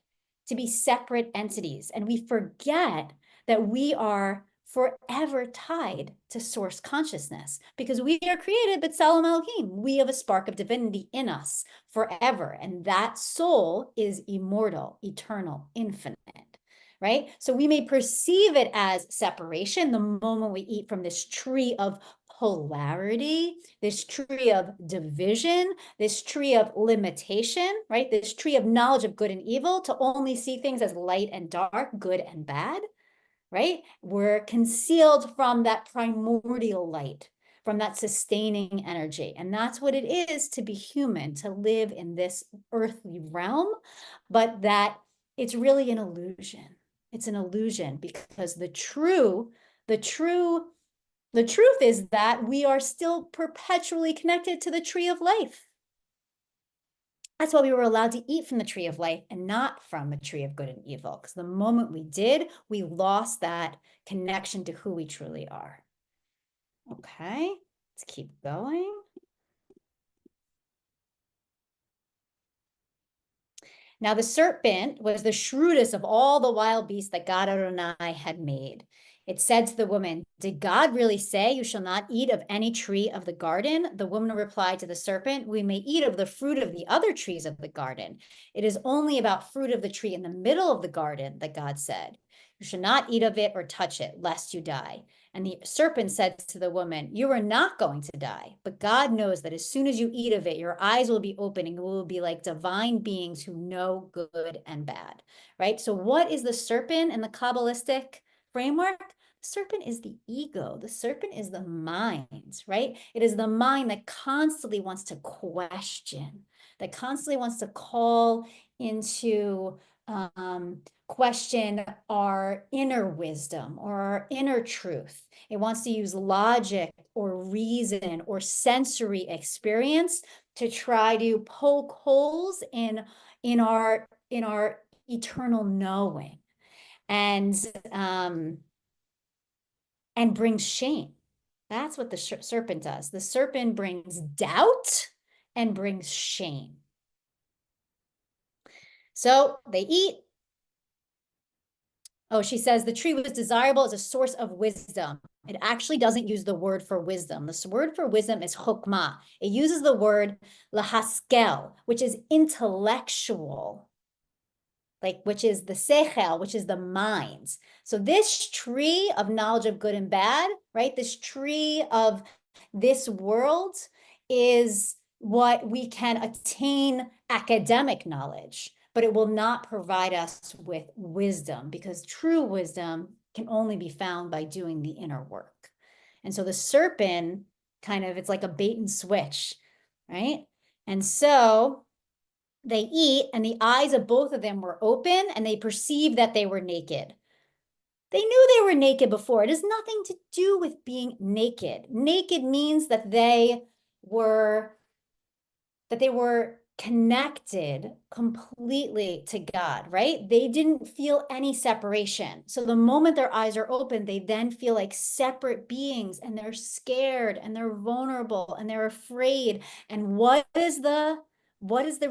entities. And we forget that we are forever tied to source consciousness, because we are created b'tselem Elohim. We have a spark of divinity in us forever, and that soul is immortal, eternal, infinite, right? So we may perceive it as separation the moment we eat from this tree of polarity, this tree of division, this tree of limitation, right? This tree of knowledge of good and evil, to only see things as light and dark, good and bad. Right? We're concealed from that primordial light, from that sustaining energy. And that's what it is to be human, to live in this earthly realm, but that it's really an illusion. It's an illusion because the truth is that we are still perpetually connected to the tree of life. That's why we were allowed to eat from the tree of life and not from the tree of good and evil. Because the moment we did, we lost that connection to who we truly are. Okay, let's keep going. Now the serpent was the shrewdest of all the wild beasts that God Adonai had made. It said to the woman, "Did God really say you shall not eat of any tree of the garden?" The woman replied to the serpent, "We may eat of the fruit of the other trees of the garden. It is only about fruit of the tree in the middle of the garden that God said, you shall not eat of it or touch it, lest you die." And the serpent said to the woman, "You are not going to die, but God knows that as soon as you eat of it, your eyes will be open and you will be like divine beings who know good and bad," right? So what is the serpent in the Kabbalistic framework? The serpent is the ego. The serpent is the mind, right? It is the mind that constantly wants to question, that constantly wants to call into question our inner wisdom or our inner truth. It wants to use logic or reason or sensory experience to try to poke holes in our eternal knowing and brings shame. That's what the serpent does. The serpent brings doubt and brings shame. So they eat. Oh, she says the tree was desirable as a source of wisdom. It actually doesn't use the word for wisdom. This word for wisdom is chokmah. It uses the word lahaskel, which is intellectual, like which is the sechel, which is the minds. So this tree of knowledge of good and bad, right? This tree of this world is what we can attain academic knowledge, but it will not provide us with wisdom because true wisdom can only be found by doing the inner work. And so the serpent kind of, it's like a bait and switch, right? And so they eat, and the eyes of both of them were open, and they perceived that they were naked. They knew they were naked before. It has nothing to do with being naked. Naked means that they were connected completely to God, right? They didn't feel any separation. So the moment their eyes are open, they then feel like separate beings, and they're scared and they're vulnerable and they're afraid. And what is the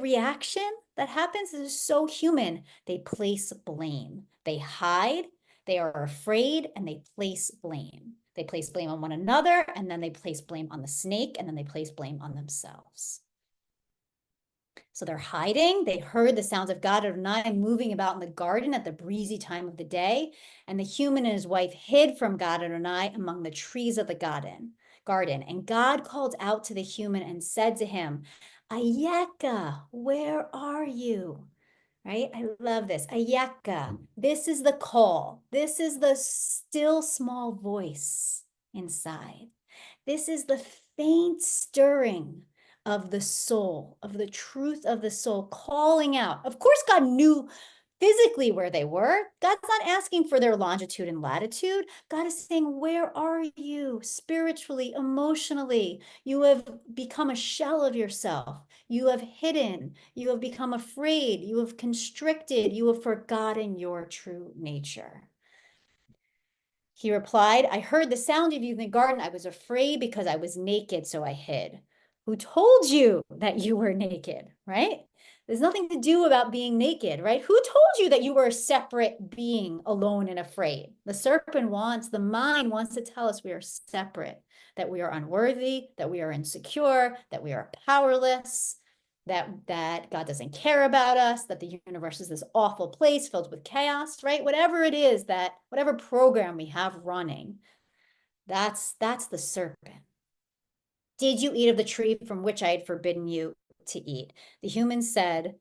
reaction that happens? This is so human. They place blame. They hide, they are afraid, and they place blame. They place blame on one another, and then they place blame on the snake, and then they place blame on themselves. So they're hiding. They heard the sounds of God Adonai moving about in the garden at the breezy time of the day. And the human and his wife hid from God Adonai among the trees of the garden. And God called out to the human and said to him, "Ayeka, where are you?" Right? I love this. Ayeka. This is the call. This is the still small voice inside. This is the faint stirring of the soul, of the truth of the soul calling out. Of course, God knew physically where they were. God's not asking for their longitude and latitude. God is saying, where are you spiritually, emotionally? You have become a shell of yourself. You have hidden. You have become afraid. You have constricted. You have forgotten your true nature. He replied, "I heard the sound of you in the garden. I was afraid because I was naked, so I hid." Who told you that you were naked, right? There's nothing to do about being naked, right? Who told you that you were a separate being, alone and afraid? The mind wants to tell us we are separate, that we are unworthy, that we are insecure, that we are powerless, that God doesn't care about us, that the universe is this awful place filled with chaos, right? Whatever it is whatever program we have running, that's the serpent. Did you eat of the tree from which I had forbidden you to eat? The human said,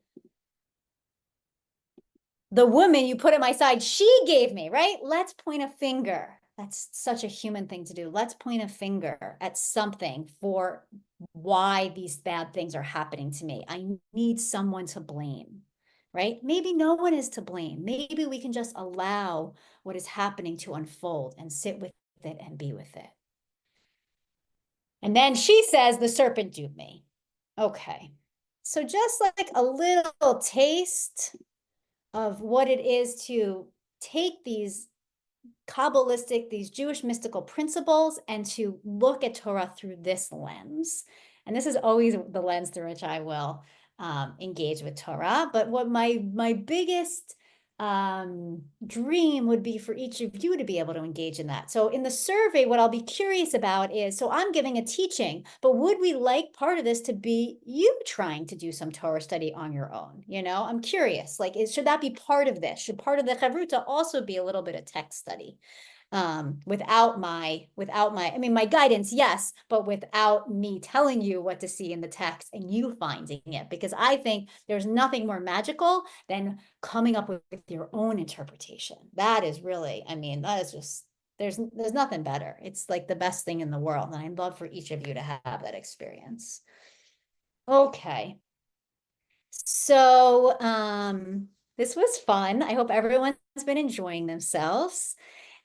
the woman you put at my side, she gave me, right? Let's point a finger. That's such a human thing to do. Let's point a finger at something for why these bad things are happening to me. I need someone to blame, right? Maybe no one is to blame. Maybe we can just allow what is happening to unfold and sit with it and be with it. And then she says, the serpent duped me. Okay. So just like a little taste of what it is to take these Kabbalistic, these Jewish mystical principles, and to look at Torah through this lens. And this is always the lens through which I will engage with Torah. But what my biggest dream would be for each of you to be able to engage in that. So in the survey, what I'll be curious about is, so I'm giving a teaching, but would we like part of this to be you trying to do some Torah study on your own? You know, I'm curious, like, should that be part of this? Should part of the Chavruta also be a little bit of text study? Without my, I mean, my guidance, yes, but without me telling you what to see in the text and you finding it, because I think there's nothing more magical than coming up with your own interpretation. That is really, I mean, that is just, there's nothing better. It's like the best thing in the world. And I'd love for each of you to have that experience. Okay. So, this was fun. I hope everyone's been enjoying themselves.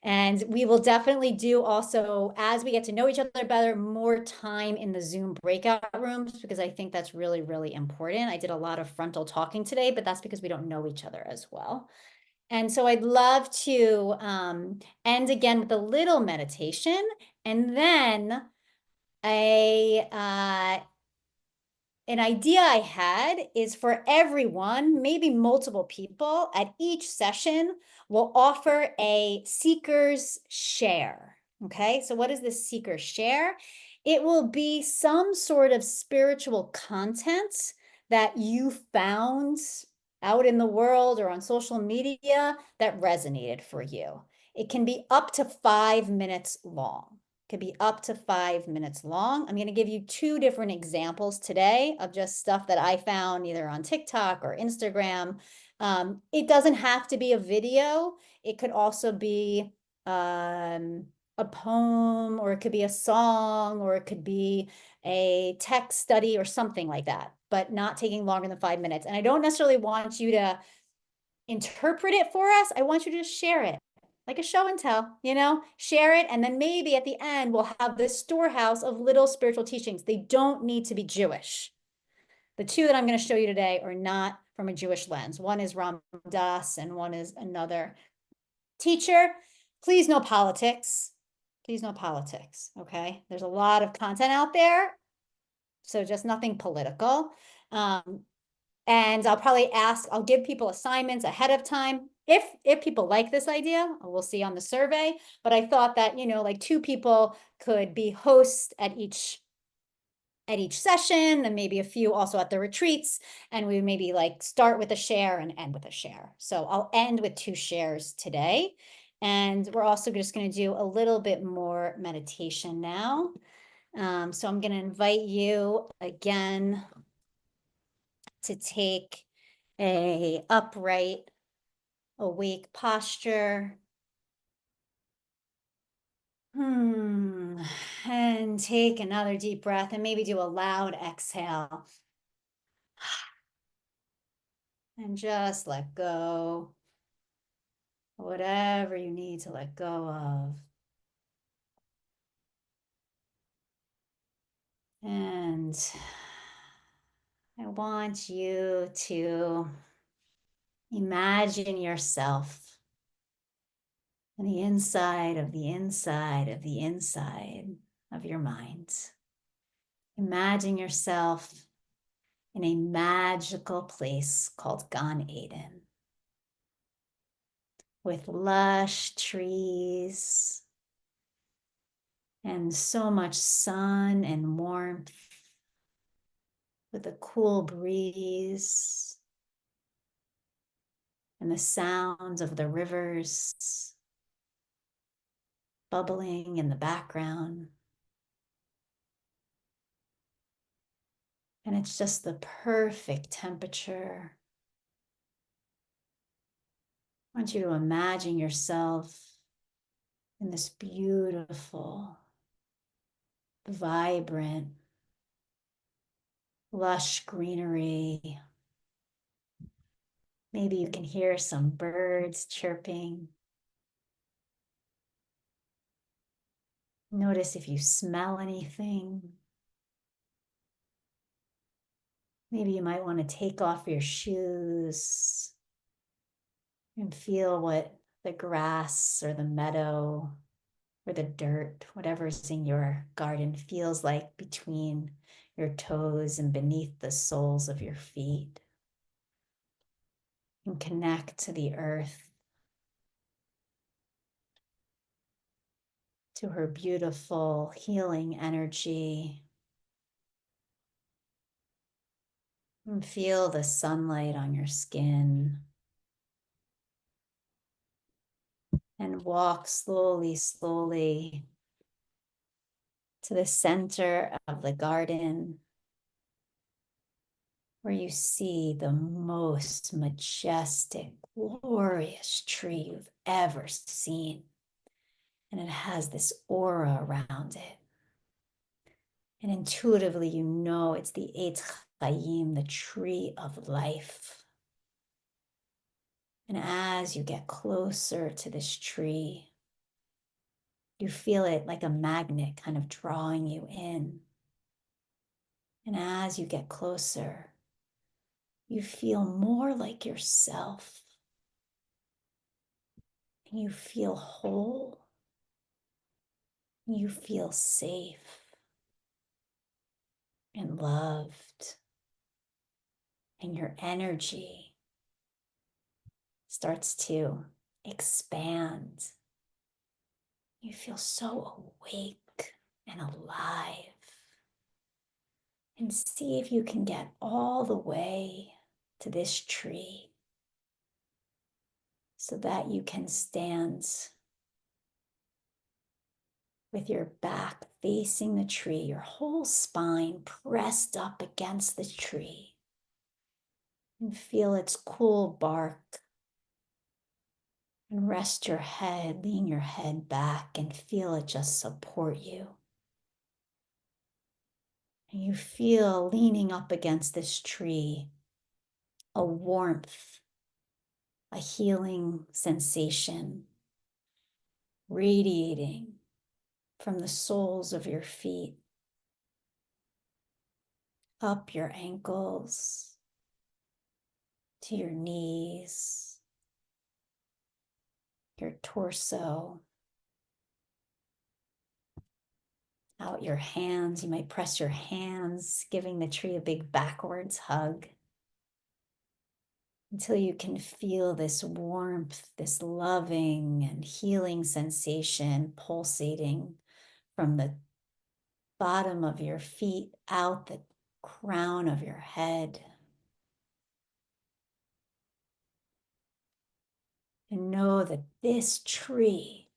And we will definitely do also, as we get to know each other better, more time in the Zoom breakout rooms, because I think that's really, really important. I did a lot of frontal talking today, but that's because we don't know each other as well. And so I'd love to end again with a little meditation, and then an idea I had is for everyone, maybe multiple people at each session, will offer a seeker's share. Okay, so what is this seeker share? It will be some sort of spiritual content that you found out in the world or on social media that resonated for you. It can be up to 5 minutes long. Could be up to 5 minutes long. I'm going to give you two different examples today of just stuff that I found either on TikTok or Instagram. It doesn't have to be a video. It could also be a poem, or it could be a song, or it could be a text study or something like that, but not taking longer than 5 minutes. And I don't necessarily want you to interpret it for us. I want you to just share it like a show and tell, you know, share it. And then maybe at the end, we'll have this storehouse of little spiritual teachings. They don't need to be Jewish. The two that I'm going to show you today are not from a Jewish lens. One is Ram Dass and one is another teacher. Please no politics. Please no politics. Okay. There's a lot of content out there. So just nothing political. And I'll give people assignments ahead of time. If people like this idea, we'll see on the survey. But I thought that, you know, like two people could be hosts at each session, and maybe a few also at the retreats. And we maybe like start with a share and end with a share. So I'll end with 2 shares today. And we're also just going to do a little bit more meditation now. So I'm going to invite you again to take a upright, awake posture. And take another deep breath and maybe do a loud exhale. And just let go. Whatever you need to let go of. And I want you to imagine yourself on the inside of the inside of the inside of your mind. Imagine yourself in a magical place called Gan Eden, with lush trees and so much sun and warmth, with a cool breeze and the sounds of the rivers bubbling in the background. And it's just the perfect temperature. I want you to imagine yourself in this beautiful, vibrant, lush greenery. Maybe you can hear some birds chirping. Notice if you smell anything. Maybe you might want to take off your shoes and feel what the grass or the meadow or the dirt, whatever's in your garden, feels like between your toes and beneath the soles of your feet. And connect to the earth, to her beautiful healing energy. And feel the sunlight on your skin. And walk slowly, slowly to the center of the garden, where you see the most majestic, glorious tree you've ever seen. And it has this aura around it. And intuitively, you know it's the Eitz Chaim, the tree of life. And as you get closer to this tree, you feel it like a magnet kind of drawing you in. And as you get closer, you feel more like yourself. And you feel whole. You feel safe and loved. And your energy starts to expand. You feel so awake and alive. And see if you can get all the way to this tree so that you can stand with your back facing the tree, your whole spine pressed up against the tree, and feel its cool bark. And rest your head, lean your head back, and feel it just support you. And you feel leaning up against this tree a warmth, a healing sensation radiating from the soles of your feet, up your ankles, to your knees, your torso, out your hands. You might press your hands, giving the tree a big backwards hug until you can feel this warmth, this loving and healing sensation pulsating from the bottom of your feet out the crown of your head. And know that this tree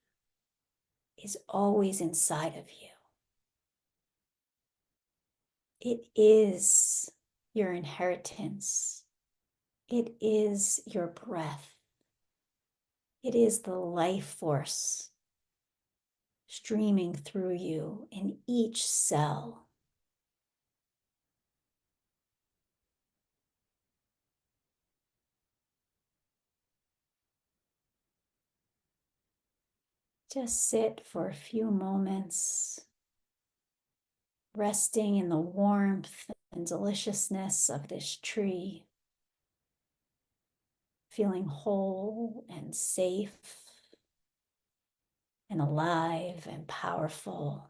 is always inside of you. It is your inheritance. It is your breath. It is the life force streaming through you in each cell. Just sit for a few moments, resting in the warmth and deliciousness of this tree, feeling whole and safe and alive and powerful.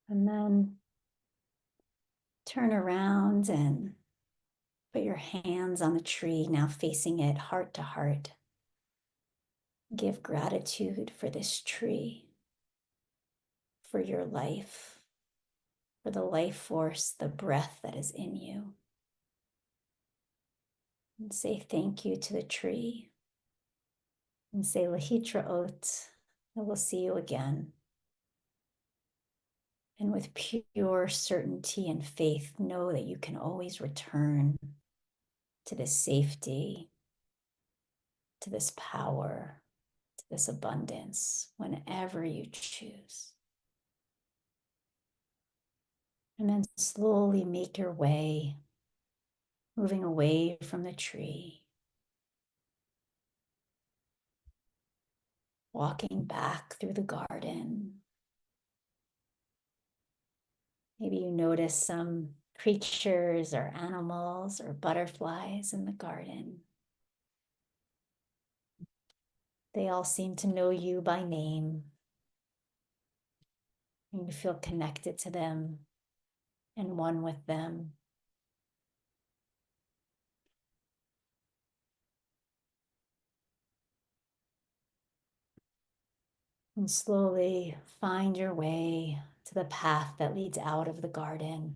And then turn around and put your hands on the tree, now facing it heart to heart. Give gratitude for this tree, for your life, for the life force, the breath that is in you. And say thank you to the tree. And say lahitraot, I will see you again. And with pure certainty and faith, know that you can always return to this safety, to this power, to this abundance, whenever you choose. And then slowly make your way, moving away from the tree, walking back through the garden. Maybe you notice some creatures or animals or butterflies in the garden. They all seem to know you by name. And you feel connected to them and one with them. And slowly find your way to the path that leads out of the garden,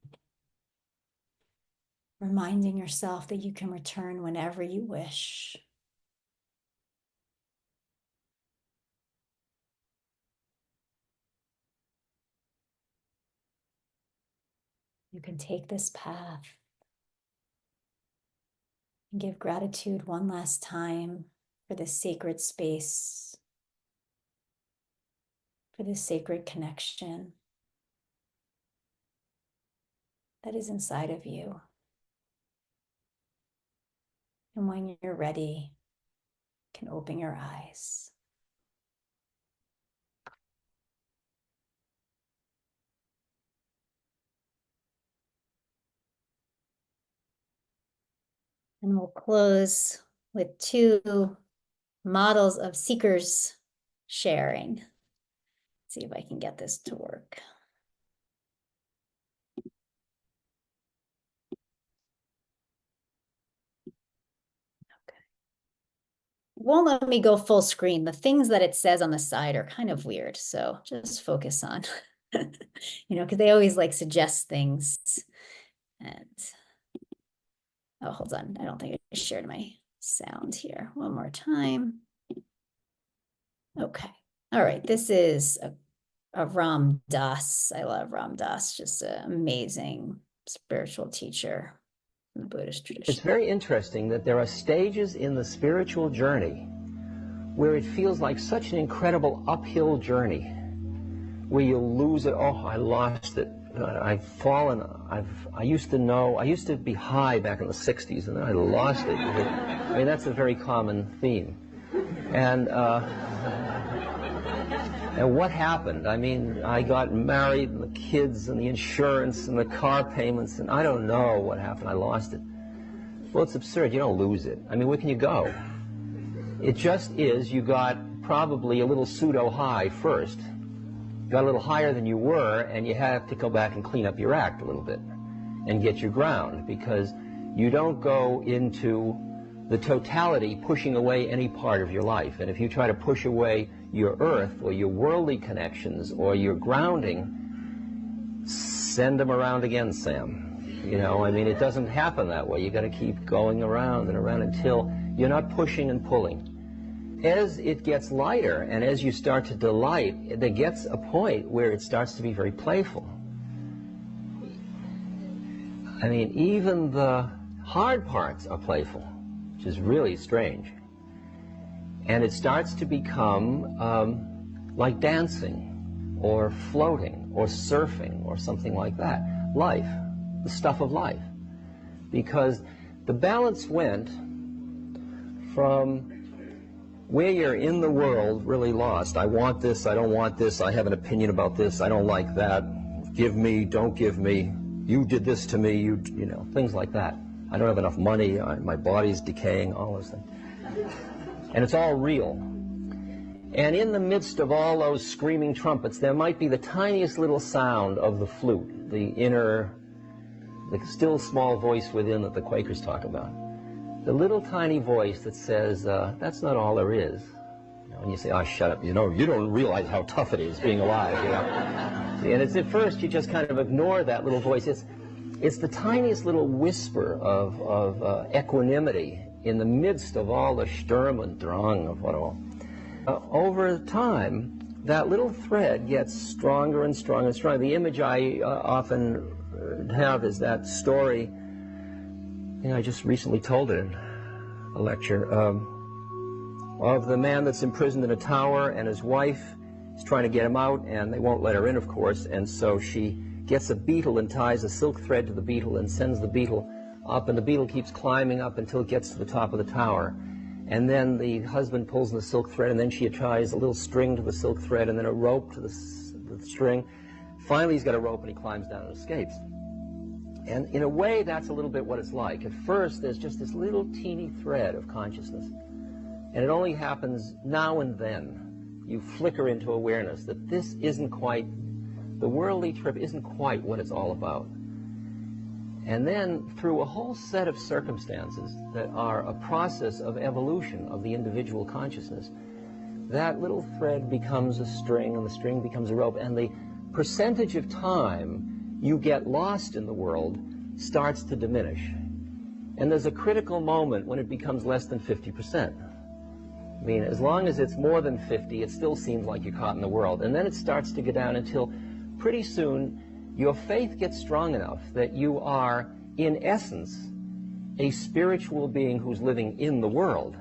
reminding yourself that you can return whenever you wish. You can take this path and give gratitude one last time for this sacred space, for this sacred connection that is inside of you. And when you're ready, you can open your eyes. And we'll close with 2 models of seekers sharing. Let's see if I can get this to work. Okay. It won't let me go full screen. The things that it says on the side are kind of weird. So just focus on, because they always like suggest things. And, oh, hold on. I don't think I shared my sound here. One more time. Okay. All right. This is a Ram Dass. I love Ram Dass, just an amazing spiritual teacher in the Buddhist tradition. It's very interesting that there are stages in the spiritual journey where it feels like such an incredible uphill journey, where you lose it. Oh, I lost it. I've fallen. I used to be high back in the 60s, and then I lost it. I mean, that's a very common theme. And what happened? I mean, I got married, and the kids, and the insurance, and the car payments, and I don't know what happened. I lost it. Well, it's absurd. You don't lose it. I mean, where can you go? It just is, you got probably a little pseudo-high first. You got a little higher than you were, and you have to go back and clean up your act a little bit and get your ground, because you don't go into the totality pushing away any part of your life. And if you try to push away your earth or your worldly connections or your grounding, send them around again, Sam. I mean, it doesn't happen that way. You got to keep going around and around until you're not pushing and pulling. As it gets lighter and as you start to delight, there gets a point where it starts to be very playful. I mean, even the hard parts are playful, which is really strange. And it starts to become like dancing or floating or surfing or something like that. Life, the stuff of life. Because the balance went from where you're in the world really lost. I want this, I don't want this, I have an opinion about this, I don't like that, give me, don't give me, you did this to me, things like that. I don't have enough money, my body's decaying, all those things. And it's all real. And in the midst of all those screaming trumpets, there might be the tiniest little sound of the flute, the still small voice within that the Quakers talk about. The little tiny voice that says, that's not all there is. when you say, oh, shut up, you know, you don't realize how tough it is being alive, you know. And it's at first you just kind of ignore that little voice. It's the tiniest little whisper of equanimity in the midst of all the Sturm und Drang of what all. Over time, that little thread gets stronger and stronger and stronger. The image I often have is that story, you know, I just recently told it in a lecture, of the man that's imprisoned in a tower, and his wife is trying to get him out, and they won't let her in, of course, and so she gets a beetle and ties a silk thread to the beetle and sends the beetle up, and the beetle keeps climbing up until it gets to the top of the tower. And then the husband pulls the silk thread, and then she ties a little string to the silk thread, and then a rope to the string. Finally, he's got a rope, and he climbs down and escapes. And in a way, that's a little bit what it's like. At first, there's just this little teeny thread of consciousness, and it only happens now and then. You flicker into awareness that this isn't quite, the worldly trip isn't quite what it's all about. And then, through a whole set of circumstances that are a process of evolution of the individual consciousness, that little thread becomes a string, and the string becomes a rope, and the percentage of time you get lost in the world starts to diminish. And there's a critical moment when it becomes less than 50%. I mean, as long as it's more than 50, it still seems like you're caught in the world. And then it starts to go down until pretty soon your faith gets strong enough that you are, in essence, a spiritual being who's living in the world,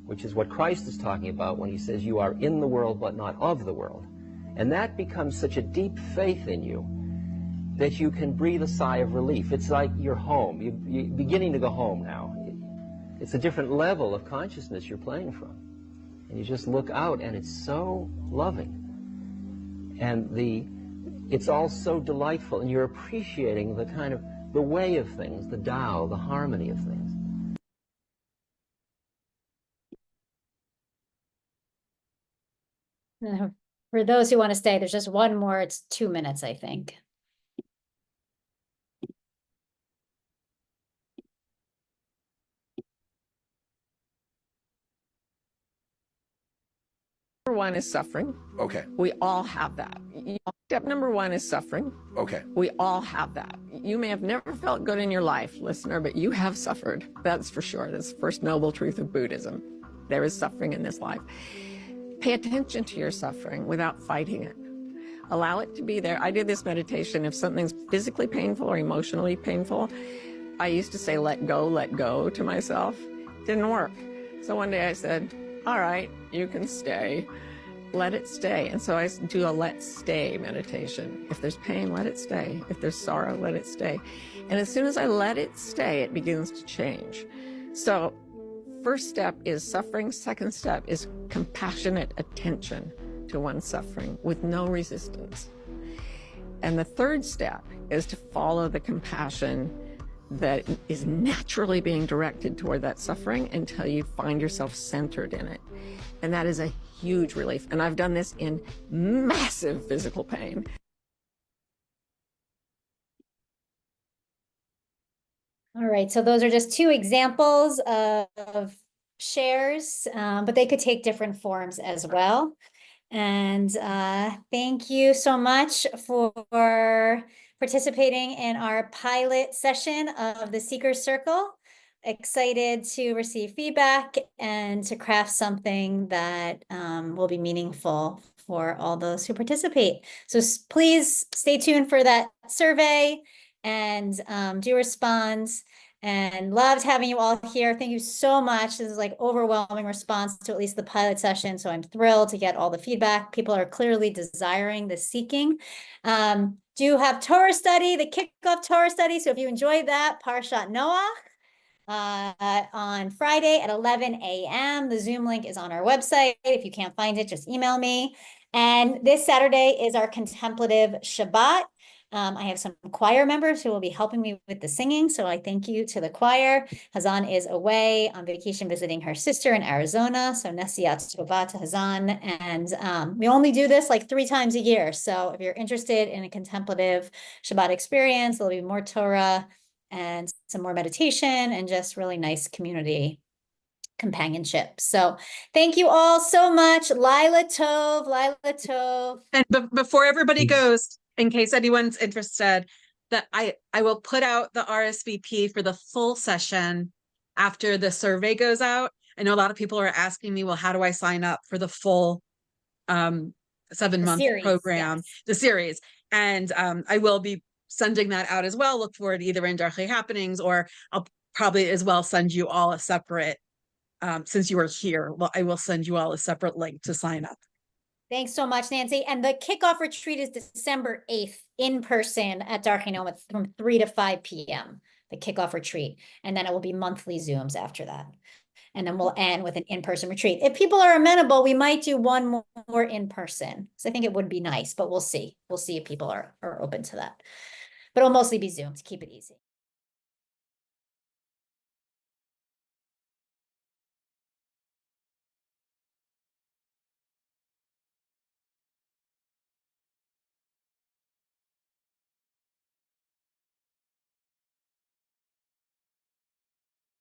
which is what Christ is talking about when he says you are in the world but not of the world. And that becomes such a deep faith in you that you can breathe a sigh of relief. It's like you're home. You're beginning to go home now. It's a different level of consciousness you're playing from. And you just look out, and it's so loving. And it's all so delightful, and you're appreciating the kind of, the way of things, the Tao, the harmony of things. For those who want to stay, there's just one more. It's 2 minutes, I think. Number one is suffering. Okay. We all have that. Step number one is suffering. Okay. We all have that. You may have never felt good in your life, listener, but you have suffered. That's for sure. That's the first noble truth of Buddhism. There is suffering in this life. Pay attention to your suffering without fighting it. Allow it to be there. I did this meditation. If something's physically painful or emotionally painful, I used to say, let go to myself. Didn't work. So one day I said, all right, you can stay. Let it stay. And so I do a let stay meditation. If there's pain, let it stay. If there's sorrow, let it stay. And as soon as I let it stay, it begins to change. So first step is suffering. Second step is compassionate attention to one's suffering with no resistance. And the third step is to follow the compassion that is naturally being directed toward that suffering until you find yourself centered in it. And that is a huge relief. And I've done this in massive physical pain. All right, so those are just 2 examples of shares, but they could take different forms as well. And thank you so much for participating in our pilot session of the Seeker Circle. Excited to receive feedback and to craft something that will be meaningful for all those who participate. So please stay tuned for that survey and do respond. And loved having you all here. Thank you so much. This is like overwhelming response to at least the pilot session. So I'm thrilled to get all the feedback. People are clearly desiring the seeking. Do have Torah study, the kickoff Torah study. So if you enjoyed that, Parshat Noah on Friday at 11 a.m. The Zoom link is on our website. If you can't find it, just email me. And this Saturday is our contemplative Shabbat. I have some choir members who will be helping me with the singing, so I thank you to the choir. Hazan is away on vacation visiting her sister in Arizona, so Nesiat Tova to Hazan, and we only do this like 3 times a year, so if you're interested in a contemplative Shabbat experience, there'll be more Torah and some more meditation and just really nice community companionship. So thank you all so much. Lila Tov, Lila Tov. And before everybody goes, in case anyone's interested, that I will put out the RSVP for the full session after the survey goes out. I know a lot of people are asking me, well, how do I sign up for the full 7-month program, Yes. the series? And I will be sending that out as well. Look for it either in Darchei Happenings, or I'll probably as well send you all a separate, since you are here, well, I will send you all a separate link to sign up. Thanks so much, Nancy. And the kickoff retreat is December 8th in person at Darchei Noam from 3 to 5 p.m. The kickoff retreat. And then it will be monthly Zooms after that. And then we'll end with an in-person retreat. If people are amenable, we might do one more in person. So I think it would be nice, but we'll see. We'll see if people are open to that. But it'll mostly be Zoom to keep it easy.